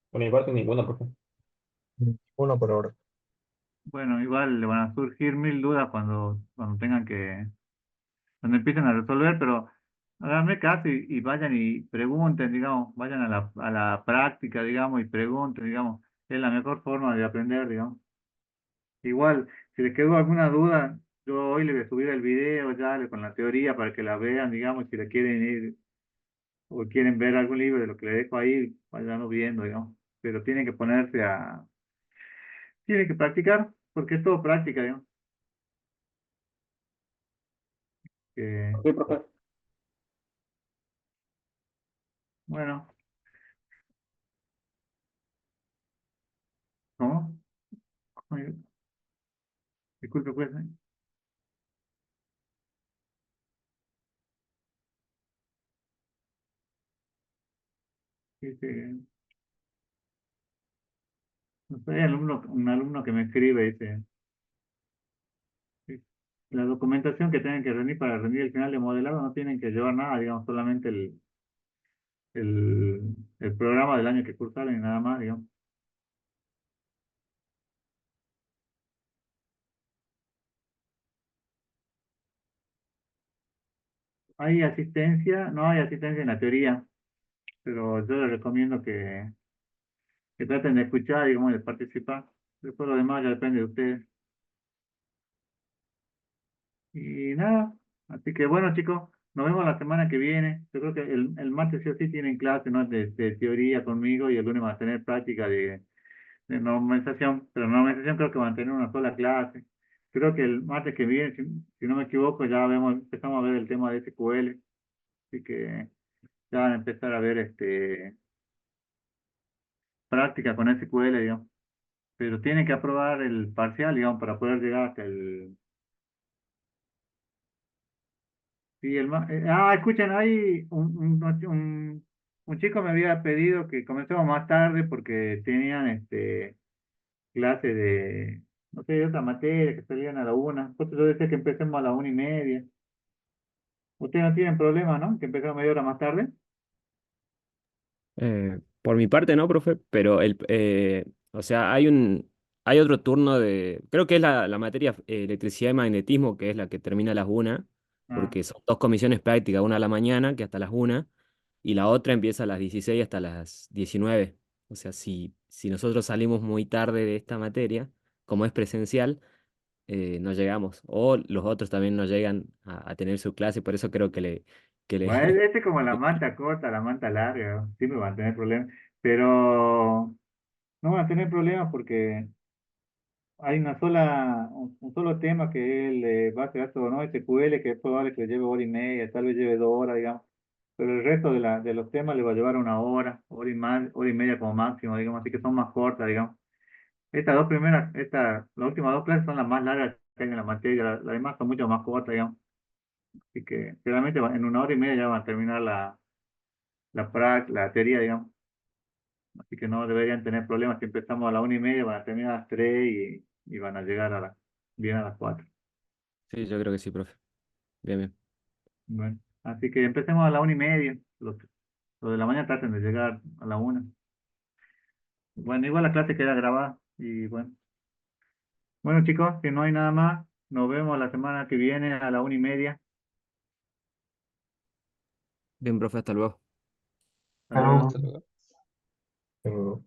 Por mi parte, ninguna, profe. Uno por ahora. Bueno, igual le van a surgir mil dudas cuando cuando empiecen a resolver, pero háganme caso y vayan y pregunten, digamos, vayan a la práctica, digamos, y pregunten, digamos, es la mejor forma de aprender, digamos. Igual, si les quedó alguna duda, yo hoy les voy a subir el video ya con la teoría para que la vean, digamos, si le quieren ir o quieren ver algún libro de lo que le dejo ahí, vayan viendo, digamos. Pero tienen que practicar, porque es todo práctica, digamos. Que, Sí, profe. bueno, ¿cómo? ¿Cómo? Disculpe, pues. Dice, no sé, un alumno que me escribe, dice, la documentación que tienen que rendir para rendir el final de modelado no tienen que llevar nada, digamos, solamente el programa del año que cursaron y nada más, digamos. Hay asistencia, no hay asistencia en la teoría, pero yo les recomiendo que traten de escuchar, digamos, de participar. Después lo demás ya depende de ustedes. Y nada, así que bueno, chicos, nos vemos la semana que viene. Yo creo que el martes sí o sí tienen clase, ¿no? De teoría conmigo y el lunes van a tener práctica de normalización, pero normalización creo que van a tener una sola clase. Creo que el martes que viene, si no me equivoco, empezamos a ver el tema de SQL, así que ya van a empezar a ver práctica con SQL, digamos. Pero tienen que aprobar el parcial, digamos, para poder llegar hasta sí, escuchen, hay un chico me había pedido que comencemos más tarde porque tenían clase no sé, de otra materia que salían a la 1. Por eso yo decía que empecemos a la 1:30. Ustedes no tienen problema, ¿no? Que empecemos media hora más tarde. Por mi parte no, profe, pero o sea, hay otro turno creo que es la materia electricidad y magnetismo, que es la que termina a las 1, Ah, porque son dos comisiones prácticas, una a la mañana, que hasta las 1, y la otra empieza a las 16 hasta las 19. O sea, si nosotros salimos muy tarde de esta materia, como es presencial, no llegamos. O los otros también no llegan a tener su clase, por eso creo que le... bueno, este es como la manta corta, la manta larga, sí me van a tener problemas, pero no van a tener problemas porque hay un solo tema que es el de base de datos, ¿no? SQL, que es probable que le lleve hora y media, tal vez lleve 2 horas, digamos. Pero el resto de los temas le va a llevar una hora y más, hora y media como máximo, digamos, así que son más cortas, digamos. Las últimas dos clases son las más largas que hay en la materia, las demás son mucho más cortas, digamos. Así que realmente en una hora y media ya van a terminar la teoría, digamos. Así que no deberían tener problemas. Si empezamos a la 1:30, van a terminar a las 3 y van a llegar bien a las 4. Sí, yo creo que sí, profe. Bien, bien. Bueno, así que empecemos a la 1:30. Los de la mañana traten de llegar a la 1. Bueno, igual la clase queda grabada y bueno. Bueno, chicos, si no hay nada más, nos vemos la semana que viene a la 1:30. Bien, profe, hasta luego. Hasta luego. Hasta luego. Pero